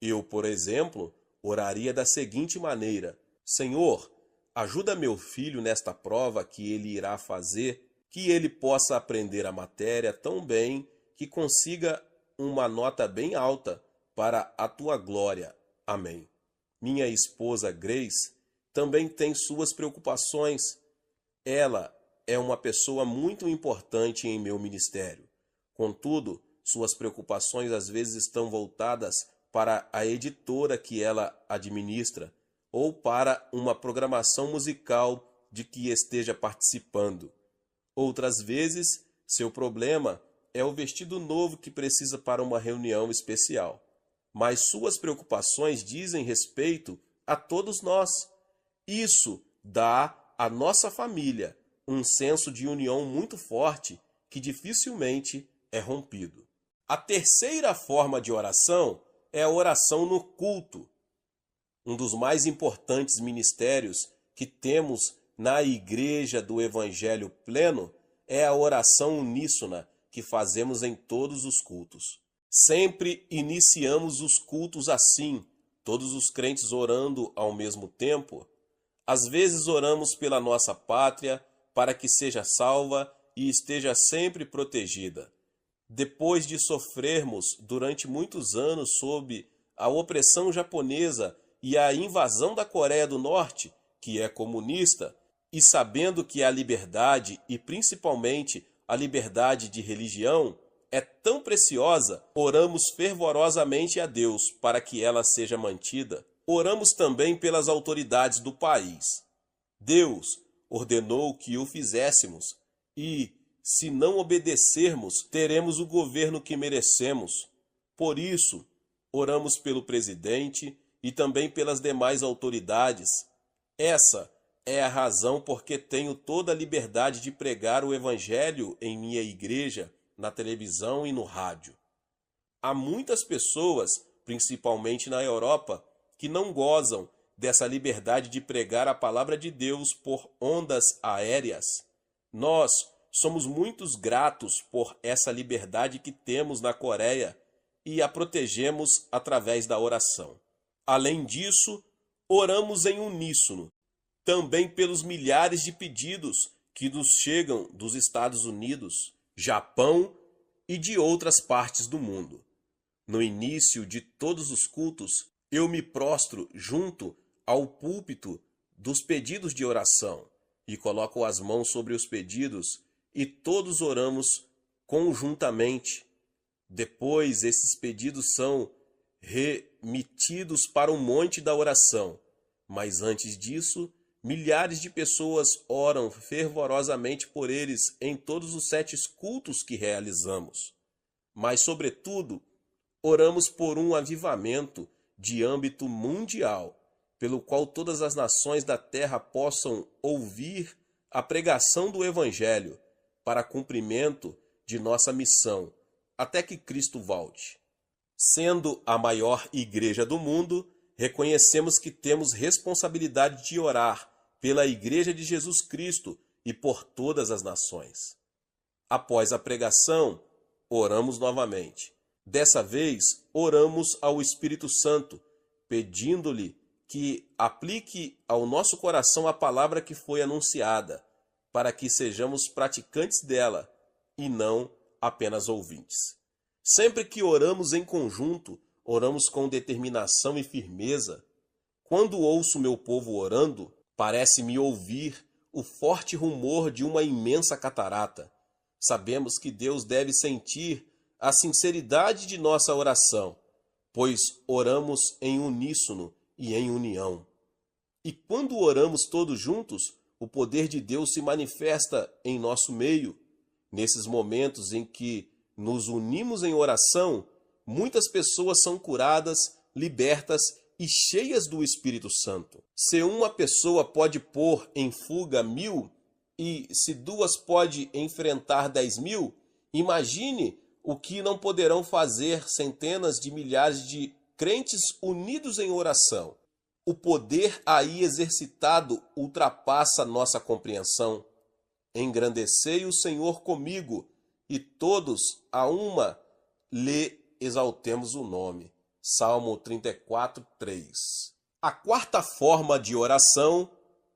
Eu, por exemplo, oraria da seguinte maneira: Senhor, ajuda meu filho nesta prova que ele irá fazer, que ele possa aprender a matéria tão bem que consiga uma nota bem alta para a tua glória. Amém. Minha esposa Grace também tem suas preocupações. Ela é uma pessoa muito importante em meu ministério. Contudo, suas preocupações às vezes estão voltadas para a editora que ela administra ou para uma programação musical de que esteja participando. Outras vezes, seu problema é o vestido novo que precisa para uma reunião especial. Mas suas preocupações dizem respeito a todos nós. Isso dá à nossa família um senso de união muito forte que dificilmente é rompido. A terceira forma de oração é a oração no culto. Um dos mais importantes ministérios que temos na Igreja do Evangelho Pleno é a oração uníssona que fazemos em todos os cultos. Sempre iniciamos os cultos assim, todos os crentes orando ao mesmo tempo. Às vezes oramos pela nossa pátria, para que seja salva e esteja sempre protegida. Depois de sofrermos durante muitos anos sob a opressão japonesa e a invasão da Coreia do Norte, que é comunista, e sabendo que a liberdade, e principalmente a liberdade de religião, é tão preciosa, oramos fervorosamente a Deus para que ela seja mantida. Oramos também pelas autoridades do país. Deus ordenou que o fizéssemos e, se não obedecermos, teremos o governo que merecemos. Por isso, oramos pelo presidente e também pelas demais autoridades. Essa é a razão porque tenho toda a liberdade de pregar o evangelho em minha igreja, na televisão e no rádio. Há muitas pessoas, principalmente na Europa, que não gozam dessa liberdade de pregar a palavra de Deus por ondas aéreas. Nós somos muito gratos por essa liberdade que temos na Coreia e a protegemos através da oração. Além disso, oramos em uníssono, também pelos milhares de pedidos que nos chegam dos Estados Unidos, Japão e de outras partes do mundo. No início de todos os cultos, eu me prostro junto ao púlpito dos pedidos de oração e coloco as mãos sobre os pedidos e todos oramos conjuntamente. Depois, esses pedidos são remetidos para o monte da oração. Mas antes disso, milhares de pessoas oram fervorosamente por eles em todos os 7 cultos que realizamos. Mas, sobretudo, oramos por um avivamento de âmbito mundial, pelo qual todas as nações da terra possam ouvir a pregação do Evangelho para cumprimento de nossa missão, até que Cristo volte. Sendo a maior igreja do mundo, reconhecemos que temos responsabilidade de orar pela Igreja de Jesus Cristo e por todas as nações. Após a pregação, oramos novamente. Dessa vez, oramos ao Espírito Santo, pedindo-lhe que aplique ao nosso coração a palavra que foi anunciada, para que sejamos praticantes dela e não apenas ouvintes. Sempre que oramos em conjunto, oramos com determinação e firmeza. Quando ouço meu povo orando, Parece-me ouvir o forte rumor de uma imensa catarata. Sabemos que Deus deve sentir a sinceridade de nossa oração, pois oramos em uníssono e em união. E quando oramos todos juntos, o poder de Deus se manifesta em nosso meio. Nesses momentos em que nos unimos em oração, muitas pessoas são curadas, libertas e cheias do Espírito Santo. Se uma pessoa pode pôr em fuga 1000 e se 2 pode enfrentar 10.000, imagine o que não poderão fazer centenas de milhares de crentes unidos em oração. O poder aí exercitado ultrapassa nossa compreensão. Engrandecei o Senhor comigo, e todos a uma lhe exaltemos o nome. Salmo 34, 3. A quarta forma de oração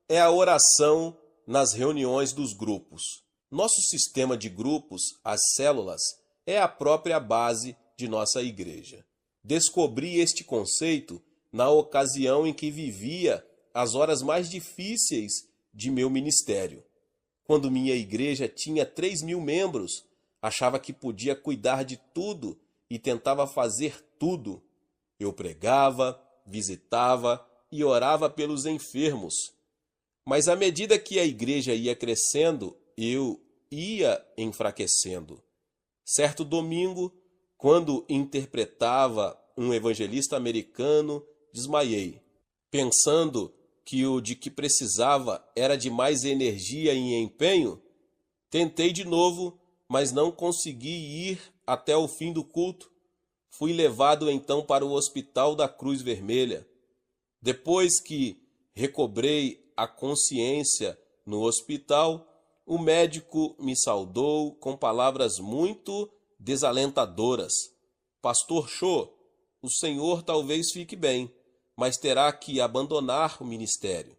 é a oração nas reuniões dos grupos. Nosso sistema de grupos, as células, é a própria base de nossa igreja. Descobri este conceito na ocasião em que vivia as horas mais difíceis de meu ministério. Quando minha igreja tinha 3.000 membros, achava que podia cuidar de tudo e tentava fazer tudo. Eu pregava, visitava e orava pelos enfermos. Mas à medida que a igreja ia crescendo, eu ia enfraquecendo. Certo domingo, quando interpretava um evangelista americano, desmaiei, pensando que o de que precisava era de mais energia e empenho. Tentei de novo, mas não consegui ir até o fim do culto. Fui levado então para o Hospital da Cruz Vermelha. Depois que recobrei a consciência no hospital, o médico me saudou com palavras muito desalentadoras. Pastor Cho, o senhor talvez fique bem, mas terá que abandonar o ministério.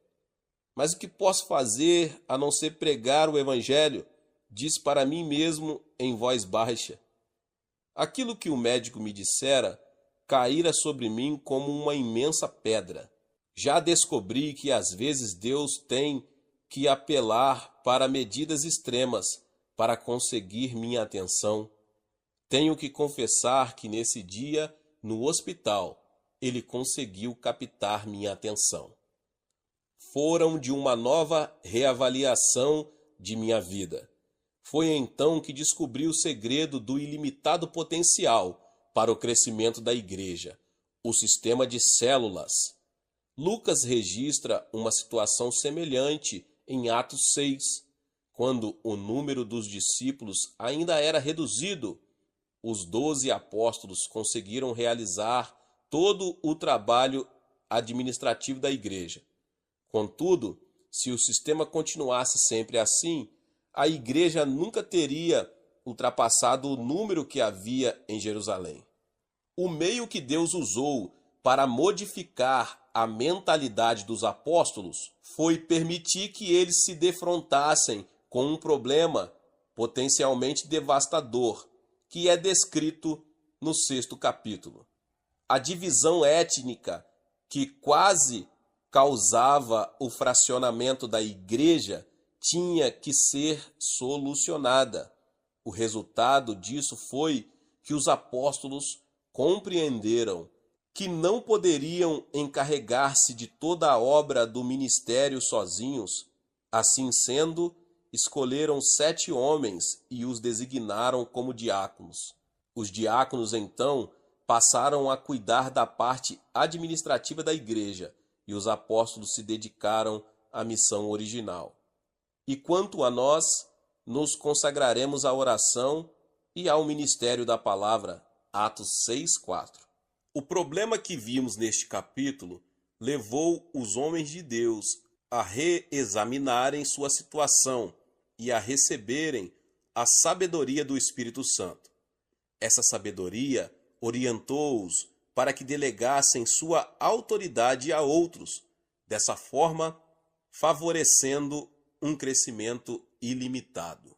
Mas o que posso fazer a não ser pregar o evangelho? Disse para mim mesmo em voz baixa. Aquilo que o médico me dissera caíra sobre mim como uma imensa pedra. Já descobri que às vezes Deus tem que apelar para medidas extremas para conseguir minha atenção. Tenho que confessar que nesse dia, no hospital, ele conseguiu captar minha atenção. Foram de uma nova reavaliação de minha vida. Foi então que descobri o segredo do ilimitado potencial para o crescimento da igreja, o sistema de células. Lucas registra uma situação semelhante em Atos 6, quando o número dos discípulos ainda era reduzido. Os 12 apóstolos conseguiram realizar todo o trabalho administrativo da igreja. Contudo, se o sistema continuasse sempre assim, a igreja nunca teria ultrapassado o número que havia em Jerusalém. O meio que Deus usou para modificar a mentalidade dos apóstolos foi permitir que eles se defrontassem com um problema potencialmente devastador, que é descrito no 6º capítulo. A divisão étnica que quase causava o fracionamento da igreja tinha que ser solucionada. O resultado disso foi que os apóstolos compreenderam que não poderiam encarregar-se de toda a obra do ministério sozinhos. Assim sendo, escolheram 7 homens e os designaram como diáconos. Os diáconos, então, passaram a cuidar da parte administrativa da igreja e os apóstolos se dedicaram à missão original. E quanto a nós, nos consagraremos à oração e ao ministério da palavra. Atos 6:4. O problema que vimos neste capítulo levou os homens de Deus a reexaminarem sua situação e a receberem a sabedoria do Espírito Santo. Essa sabedoria orientou-os para que delegassem sua autoridade a outros, dessa forma favorecendo um crescimento ilimitado.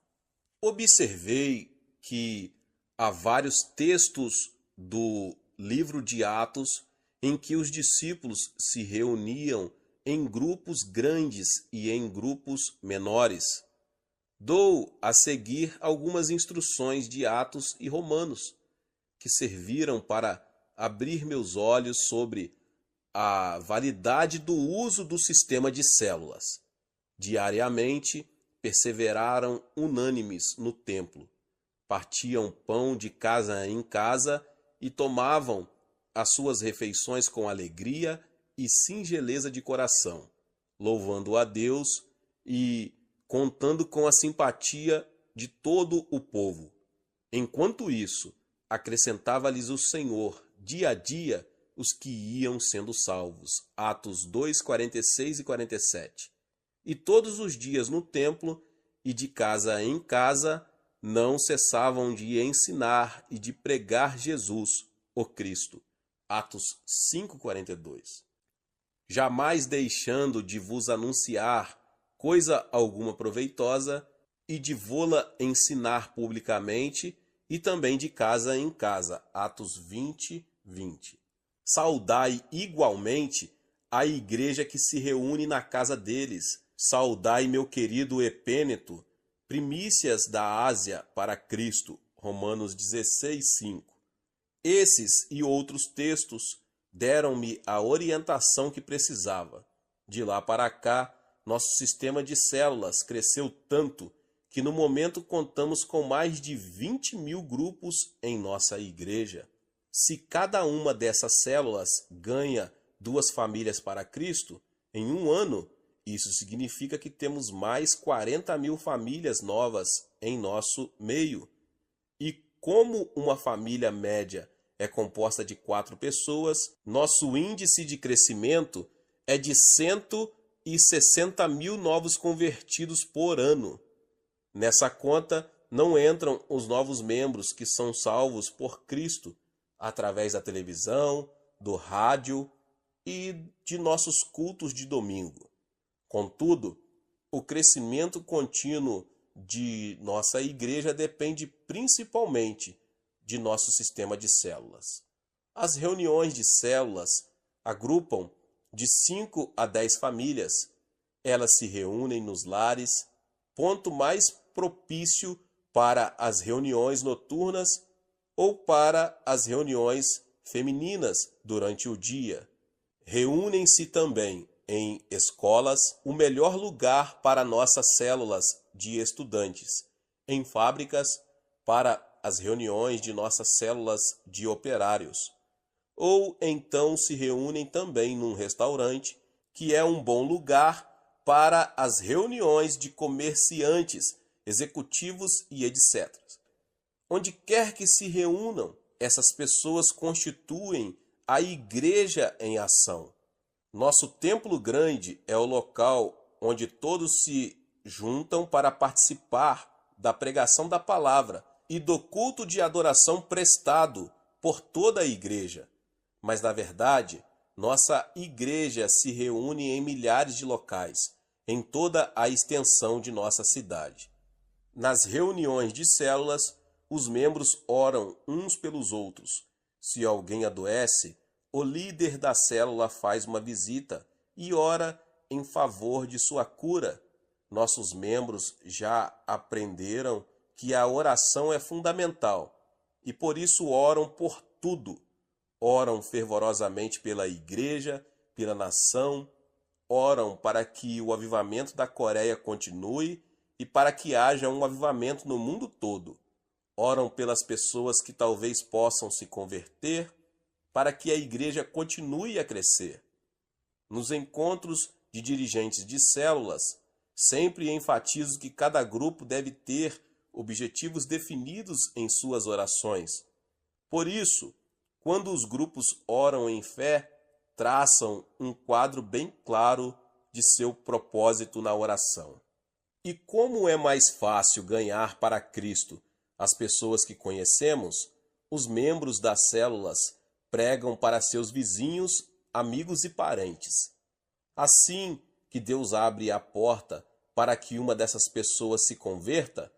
Observei que há vários textos do livro de Atos em que os discípulos se reuniam em grupos grandes e em grupos menores. Dou a seguir algumas instruções de Atos e Romanos, que serviram para abrir meus olhos sobre a validade do uso do sistema de células. Diariamente, perseveraram unânimes no templo, partiam pão de casa em casa e tomavam as suas refeições com alegria e singeleza de coração, louvando a Deus e contando com a simpatia de todo o povo. Enquanto isso, acrescentava-lhes o Senhor, dia a dia, os que iam sendo salvos. Atos 2, 46 e 47. E todos os dias no templo e de casa em casa não cessavam de ensinar e de pregar Jesus, o Cristo. Atos 5, 42. Jamais deixando de vos anunciar coisa alguma proveitosa e de vô-la ensinar publicamente e também de casa em casa. Atos 20, 20. Saudai igualmente a igreja que se reúne na casa deles. Saudai meu querido Epêneto, primícias da Ásia para Cristo. Romanos 16, 5. Esses e outros textos deram-me a orientação que precisava. De lá para cá, nosso sistema de células cresceu tanto que no momento contamos com mais de 20.000 grupos em nossa igreja. Se cada uma dessas células ganha 2 famílias para Cristo, em um ano, isso significa que temos mais 40.000 famílias novas em nosso meio. E como uma família média é composta de 4 pessoas, nosso índice de crescimento é de 160.000 novos convertidos por ano. Nessa conta não entram os novos membros que são salvos por Cristo através da televisão, do rádio e de nossos cultos de domingo. Contudo, o crescimento contínuo de nossa igreja depende principalmente de nosso sistema de células. As reuniões de células agrupam de 5 a 10 famílias. Elas se reúnem nos lares, ponto mais propício para as reuniões noturnas ou para as reuniões femininas durante o dia. Reúnem-se também em escolas, o melhor lugar para nossas células de estudantes, em fábricas, para as reuniões de nossas células de operários. Ou então se reúnem também num restaurante, que é um bom lugar para as reuniões de comerciantes, executivos e etc. Onde quer que se reúnam, essas pessoas constituem a igreja em ação. Nosso templo grande é o local onde todos se juntam para participar da pregação da palavra e do culto de adoração prestado por toda a igreja. Mas, na verdade, nossa igreja se reúne em milhares de locais, em toda a extensão de nossa cidade. Nas reuniões de células, os membros oram uns pelos outros. Se alguém adoece, o líder da célula faz uma visita e ora em favor de sua cura. Nossos membros já aprenderam que a oração é fundamental e por isso oram por tudo. Oram fervorosamente pela igreja, pela nação, oram para que o avivamento da Coreia continue e para que haja um avivamento no mundo todo. Oram pelas pessoas que talvez possam se converter, para que a igreja continue a crescer. Nos encontros de dirigentes de células, sempre enfatizo que cada grupo deve ter objetivos definidos em suas orações. Por isso, quando os grupos oram em fé, traçam um quadro bem claro de seu propósito na oração. E como é mais fácil ganhar para Cristo as pessoas que conhecemos, os membros das células pregam para seus vizinhos, amigos e parentes. Assim que Deus abre a porta para que uma dessas pessoas se converta,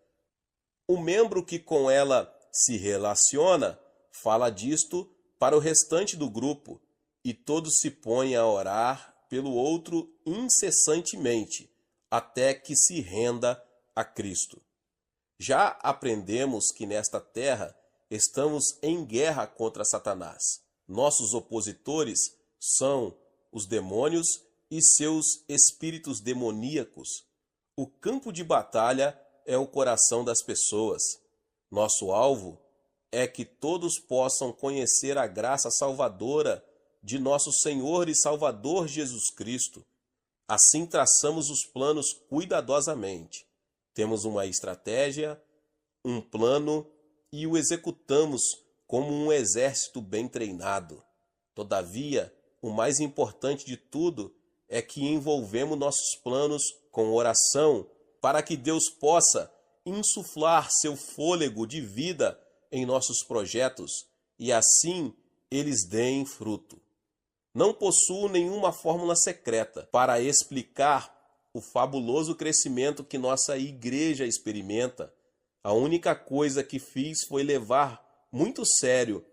o membro que com ela se relaciona fala disto para o restante do grupo e todos se põem a orar pelo outro incessantemente, até que se renda a Cristo. Já aprendemos que nesta terra estamos em guerra contra Satanás. Nossos opositores são os demônios e seus espíritos demoníacos. O campo de batalha é o coração das pessoas. Nosso alvo é que todos possam conhecer a graça salvadora de nosso Senhor e Salvador Jesus Cristo. Assim traçamos os planos cuidadosamente. Temos uma estratégia, um plano e o executamos como um exército bem treinado. Todavia, o mais importante de tudo é que envolvemos nossos planos com oração para que Deus possa insuflar seu fôlego de vida em nossos projetos e assim eles deem fruto. Não possuo nenhuma fórmula secreta para explicar o fabuloso crescimento que nossa igreja experimenta. A única coisa que fiz foi levar muito sério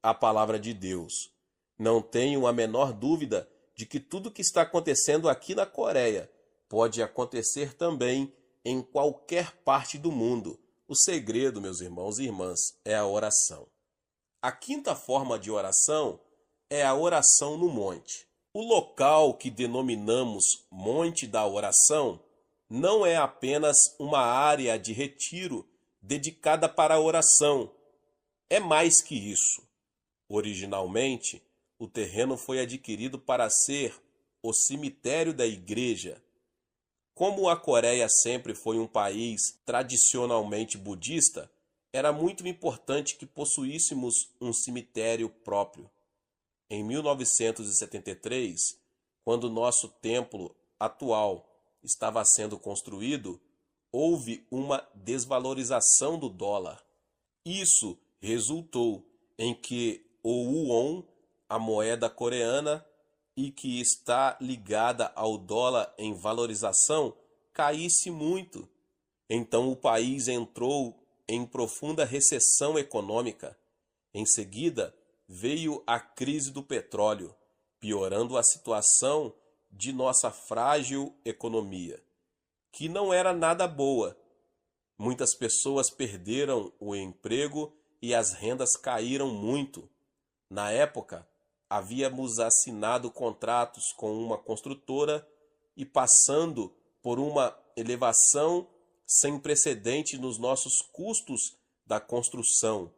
a palavra de Deus. Não tenho a menor dúvida de que tudo que está acontecendo aqui na Coreia pode acontecer também em qualquer parte do mundo. O segredo, meus irmãos e irmãs, é a oração. A quinta forma de oração é a oração no monte. O local que denominamos Monte da Oração não é apenas uma área de retiro dedicada para a oração. É mais que isso. Originalmente, o terreno foi adquirido para ser o cemitério da igreja. Como a Coreia sempre foi um país tradicionalmente budista, era muito importante que possuíssemos um cemitério próprio. Em 1973, quando nosso templo atual estava sendo construído, houve uma desvalorização do dólar. Isso resultou em que o won, a moeda coreana, e que está ligada ao dólar em valorização, caísse muito. Então o país entrou em profunda recessão econômica. Em seguida, veio a crise do petróleo, piorando a situação de nossa frágil economia, que não era nada boa. Muitas pessoas perderam o emprego e as rendas caíram muito. Na época, havíamos assinado contratos com uma construtora e passando por uma elevação sem precedente nos nossos custos da construção.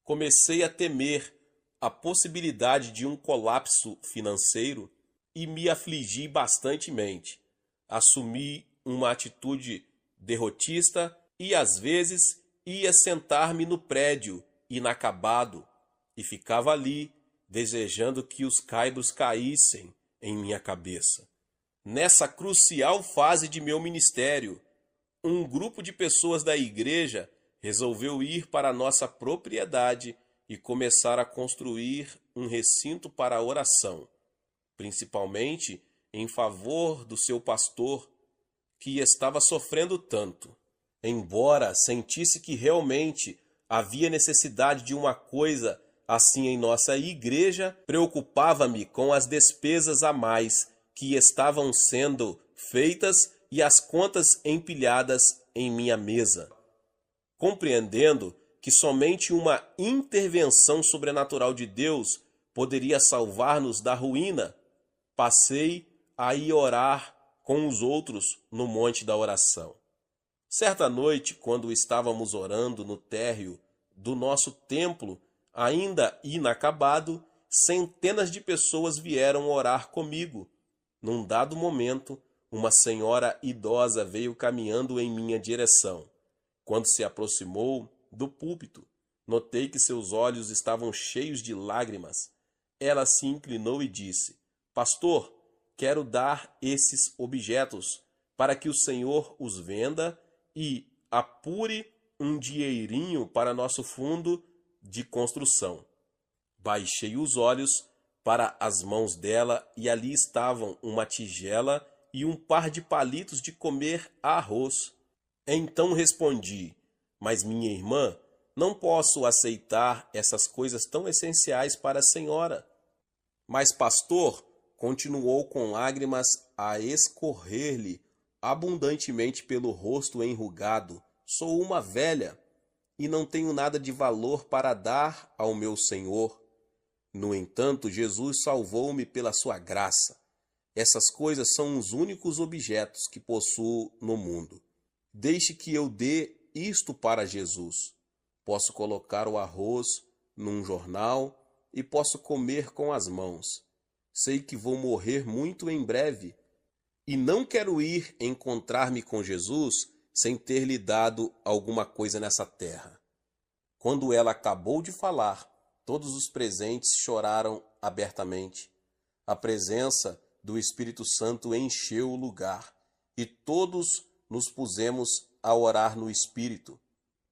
Comecei a temer a possibilidade de um colapso financeiro e me afligi bastantemente. Assumi uma atitude derrotista e às vezes ia sentar-me no prédio inacabado e ficava ali desejando que os caibros caíssem em minha cabeça. Nessa crucial fase de meu ministério, um grupo de pessoas da igreja resolveu ir para a nossa propriedade e começar a construir um recinto para a oração, principalmente em favor do seu pastor, que estava sofrendo tanto. Embora sentisse que realmente havia necessidade de uma coisa assim em nossa igreja, preocupava-me com as despesas a mais que estavam sendo feitas e as contas empilhadas em minha mesa. Compreendendo que somente uma intervenção sobrenatural de Deus poderia salvar-nos da ruína, passei a ir orar com os outros no Monte da Oração. Certa noite, quando estávamos orando no térreo do nosso templo, ainda inacabado, centenas de pessoas vieram orar comigo. Num dado momento, uma senhora idosa veio caminhando em minha direção. Quando se aproximou do púlpito, notei que seus olhos estavam cheios de lágrimas. Ela se inclinou e disse: "Pastor, quero dar esses objetos para que o Senhor os venda e apure um dinheirinho para nosso fundo de construção." Baixei os olhos para as mãos dela e ali estavam uma tigela e um par de palitos de comer arroz. Então respondi: "Mas minha irmã, não posso aceitar essas coisas tão essenciais para a senhora." "Mas pastor, continuou com lágrimas a escorrer-lhe abundantemente pelo rosto enrugado: sou uma velha e não tenho nada de valor para dar ao meu Senhor. No entanto, Jesus salvou-me pela sua graça. Essas coisas são os únicos objetos que possuo no mundo. Deixe que eu dê isto para Jesus. Posso colocar o arroz num jornal e posso comer com as mãos. Sei que vou morrer muito em breve e não quero ir encontrar-me com Jesus sem ter lhe dado alguma coisa nessa terra. Quando ela acabou de falar, todos os presentes choraram abertamente. A presença do Espírito Santo encheu o lugar e todos nos pusemos a orar no Espírito.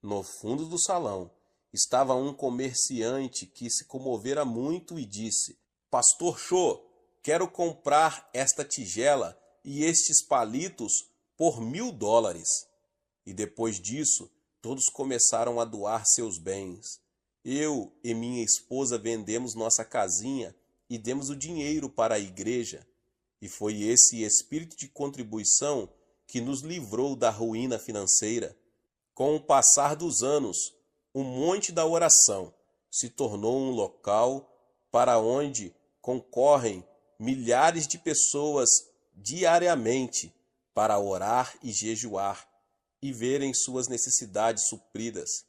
No fundo do salão estava um comerciante que se comovera muito e disse: Pastor Cho, quero comprar esta tigela e estes palitos por $1.000. E depois disso, todos começaram a doar seus bens. Eu e minha esposa vendemos nossa casinha e demos o dinheiro para a igreja. E foi esse espírito de contribuição que nos livrou da ruína financeira. Com o passar dos anos, o Monte da Oração se tornou um local para onde concorrem milhares de pessoas diariamente para orar e jejuar e verem suas necessidades supridas.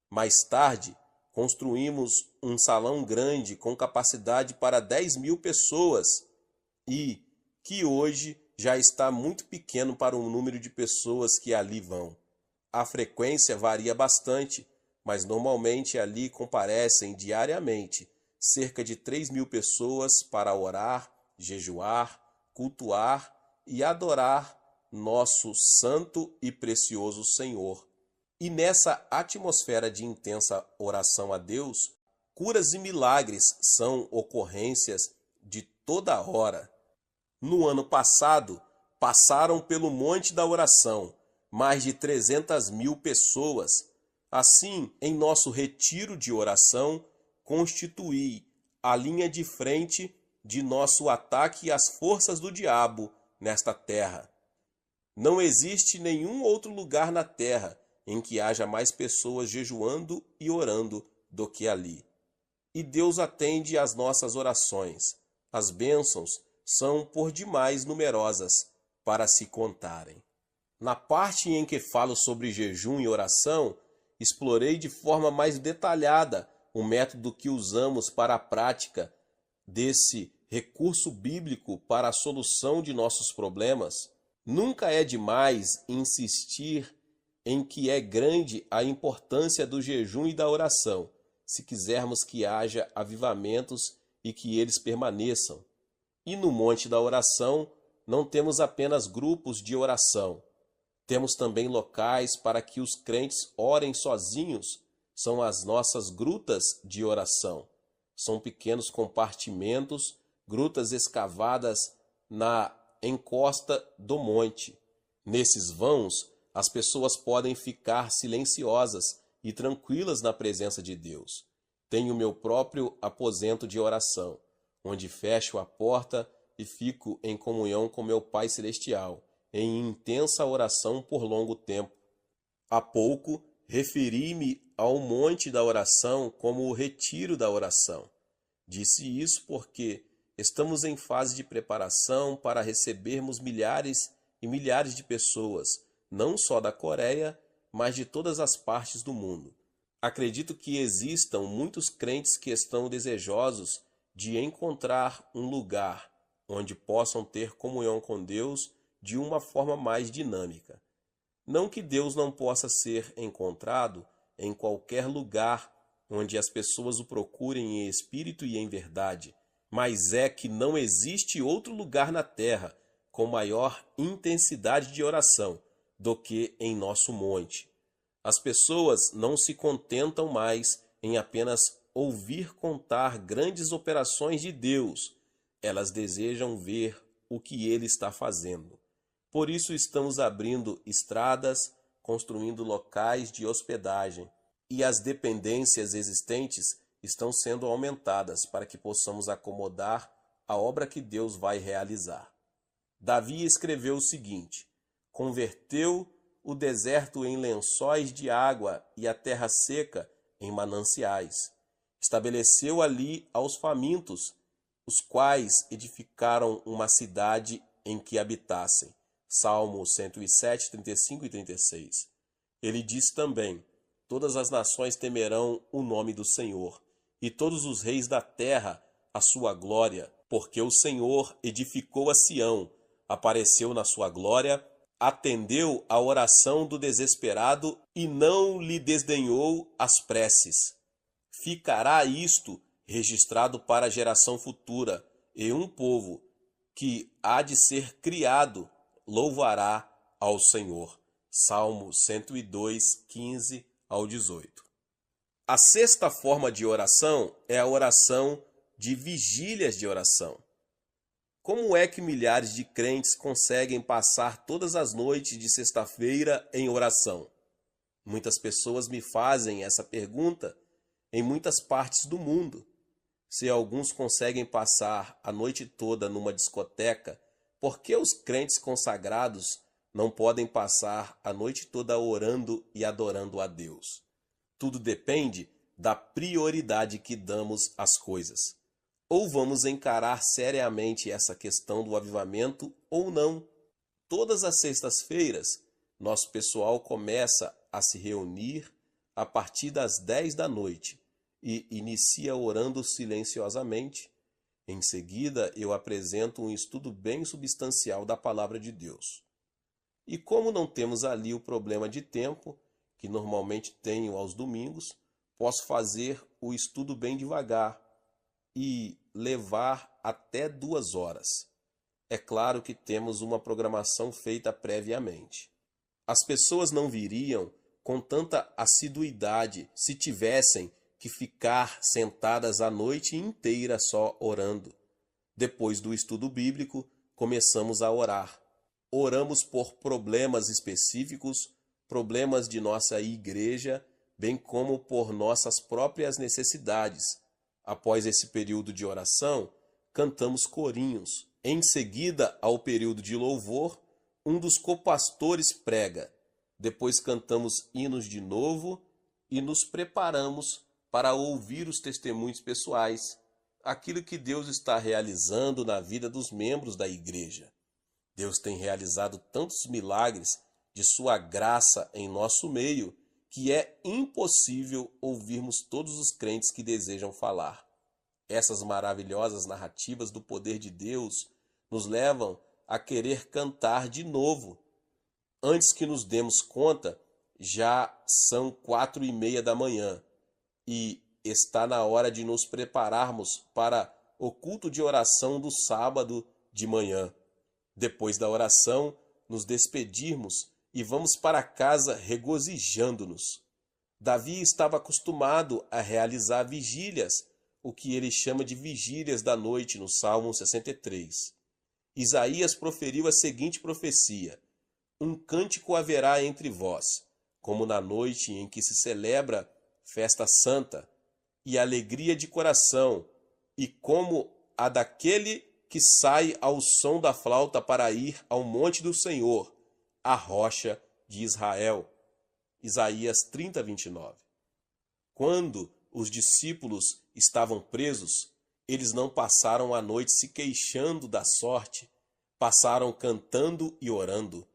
Mais tarde, construímos um salão grande com capacidade para 10.000 pessoas e que hoje já está muito pequeno para o número de pessoas que ali vão. A frequência varia bastante, mas normalmente ali comparecem diariamente cerca de 3.000 pessoas para orar, jejuar, cultuar e adorar nosso santo e precioso Senhor. E nessa atmosfera de intensa oração a Deus, curas e milagres são ocorrências de toda hora. No ano passado, passaram pelo Monte da Oração mais de 300.000 pessoas. Assim, em nosso retiro de oração, constituí a linha de frente de nosso ataque às forças do diabo nesta terra. Não existe nenhum outro lugar na terra em que haja mais pessoas jejuando e orando do que ali. E Deus atende às nossas orações. As bênçãos são por demais numerosas para se contarem. Na parte em que falo sobre jejum e oração, explorei de forma mais detalhada o método que usamos para a prática desse recurso bíblico para a solução de nossos problemas. Nunca é demais insistir em que é grande a importância do jejum e da oração, se quisermos que haja avivamentos e que eles permaneçam. E no Monte da Oração não temos apenas grupos de oração, temos também locais para que os crentes orem sozinhos. São as nossas grutas de oração. São pequenos compartimentos, grutas escavadas na encosta do monte. Nesses vãos, as pessoas podem ficar silenciosas e tranquilas na presença de Deus. Tenho meu próprio aposento de oração, onde fecho a porta e fico em comunhão com meu Pai Celestial, em intensa oração por longo tempo. Há pouco, referi-me ao Monte da Oração como o retiro da oração. Disse isso porque estamos em fase de preparação para recebermos milhares e milhares de pessoas, não só da Coreia, mas de todas as partes do mundo. Acredito que existam muitos crentes que estão desejosos de encontrar um lugar onde possam ter comunhão com Deus de uma forma mais dinâmica. Não que Deus não possa ser encontrado em qualquer lugar onde as pessoas o procurem em espírito e em verdade, mas é que não existe outro lugar na terra com maior intensidade de oração do que em nosso monte. As pessoas não se contentam mais em apenas ouvir contar grandes operações de Deus. Elas desejam ver o que Ele está fazendo. Por isso estamos abrindo estradas, construindo locais de hospedagem, e as dependências existentes estão sendo aumentadas para que possamos acomodar a obra que Deus vai realizar. Davi escreveu o seguinte: converteu o deserto em lençóis de água e a terra seca em mananciais. Estabeleceu ali aos famintos, os quais edificaram uma cidade em que habitassem. Salmo 107, 35 e 36. Ele diz também: todas as nações temerão o nome do Senhor, e todos os reis da terra a sua glória, porque o Senhor edificou a Sião, apareceu na sua glória, atendeu à oração do desesperado e não lhe desdenhou as preces. Ficará isto registrado para a geração futura, e um povo que há de ser criado louvará ao Senhor. Salmo 102, 15 ao 18. A sexta forma de oração é a oração de vigílias de oração. Como é que milhares de crentes conseguem passar todas as noites de sexta-feira em oração? Muitas pessoas me fazem essa pergunta em muitas partes do mundo. Se alguns conseguem passar a noite toda numa discoteca, por que os crentes consagrados não podem passar a noite toda orando e adorando a Deus? Tudo depende da prioridade que damos às coisas. Ou vamos encarar seriamente essa questão do avivamento ou não. Todas as sextas-feiras, nosso pessoal começa a se reunir a partir das 10 da noite e inicia orando silenciosamente. Em seguida, eu apresento um estudo bem substancial da Palavra de Deus. E como não temos ali o problema de tempo, que normalmente tenho aos domingos, posso fazer o estudo bem devagar e levar até 2 horas. É claro que temos uma programação feita previamente. As pessoas não viriam com tanta assiduidade se tivessem que ficar sentadas a noite inteira só orando. Depois do estudo bíblico, começamos a orar. Oramos por problemas específicos, problemas de nossa igreja, bem como por nossas próprias necessidades. Após esse período de oração, cantamos corinhos. Em seguida, ao período de louvor, um dos copastores prega. Depois cantamos hinos de novo e nos preparamos para ouvir os testemunhos pessoais, aquilo que Deus está realizando na vida dos membros da igreja. Deus tem realizado tantos milagres de sua graça em nosso meio que é impossível ouvirmos todos os crentes que desejam falar. Essas maravilhosas narrativas do poder de Deus nos levam a querer cantar de novo. Antes que nos demos conta, já são 4:30 da manhã e está na hora de nos prepararmos para o culto de oração do sábado de manhã. Depois da oração, nos despedirmos e vamos para casa regozijando-nos. Davi estava acostumado a realizar vigílias, o que ele chama de vigílias da noite no Salmo 63. Isaías proferiu a seguinte profecia: um cântico haverá entre vós, como na noite em que se celebra festa santa, e alegria de coração, e como a daquele que sai ao som da flauta para ir ao monte do Senhor, a rocha de Israel. Isaías 30, 29. Quando os discípulos estavam presos, eles não passaram a noite se queixando da sorte, passaram cantando e orando.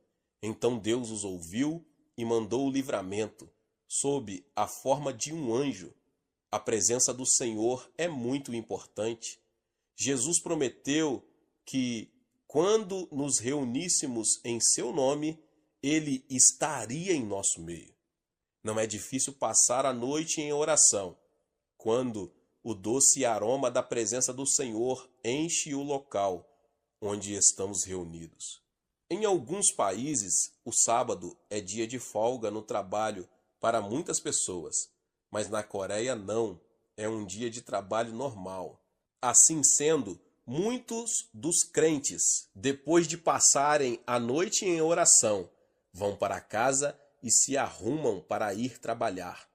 Então Deus os ouviu e mandou o livramento, sob a forma de um anjo. A presença do Senhor é muito importante. Jesus prometeu que, quando nos reuníssemos em seu nome, ele estaria em nosso meio. Não é difícil passar a noite em oração, quando o doce aroma da presença do Senhor enche o local onde estamos reunidos. Em alguns países, o sábado é dia de folga no trabalho para muitas pessoas, mas na Coreia não, é um dia de trabalho normal. Assim sendo, muitos dos crentes, depois de passarem a noite em oração, vão para casa e se arrumam para ir trabalhar.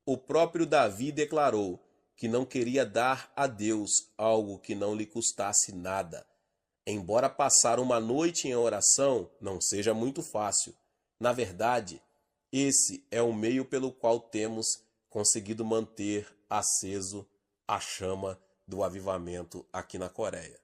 O próprio Davi declarou que não queria dar a Deus algo que não lhe custasse nada. Embora passar uma noite em oração não seja muito fácil, na verdade, esse é o meio pelo qual temos conseguido manter aceso a chama do avivamento aqui na Coreia.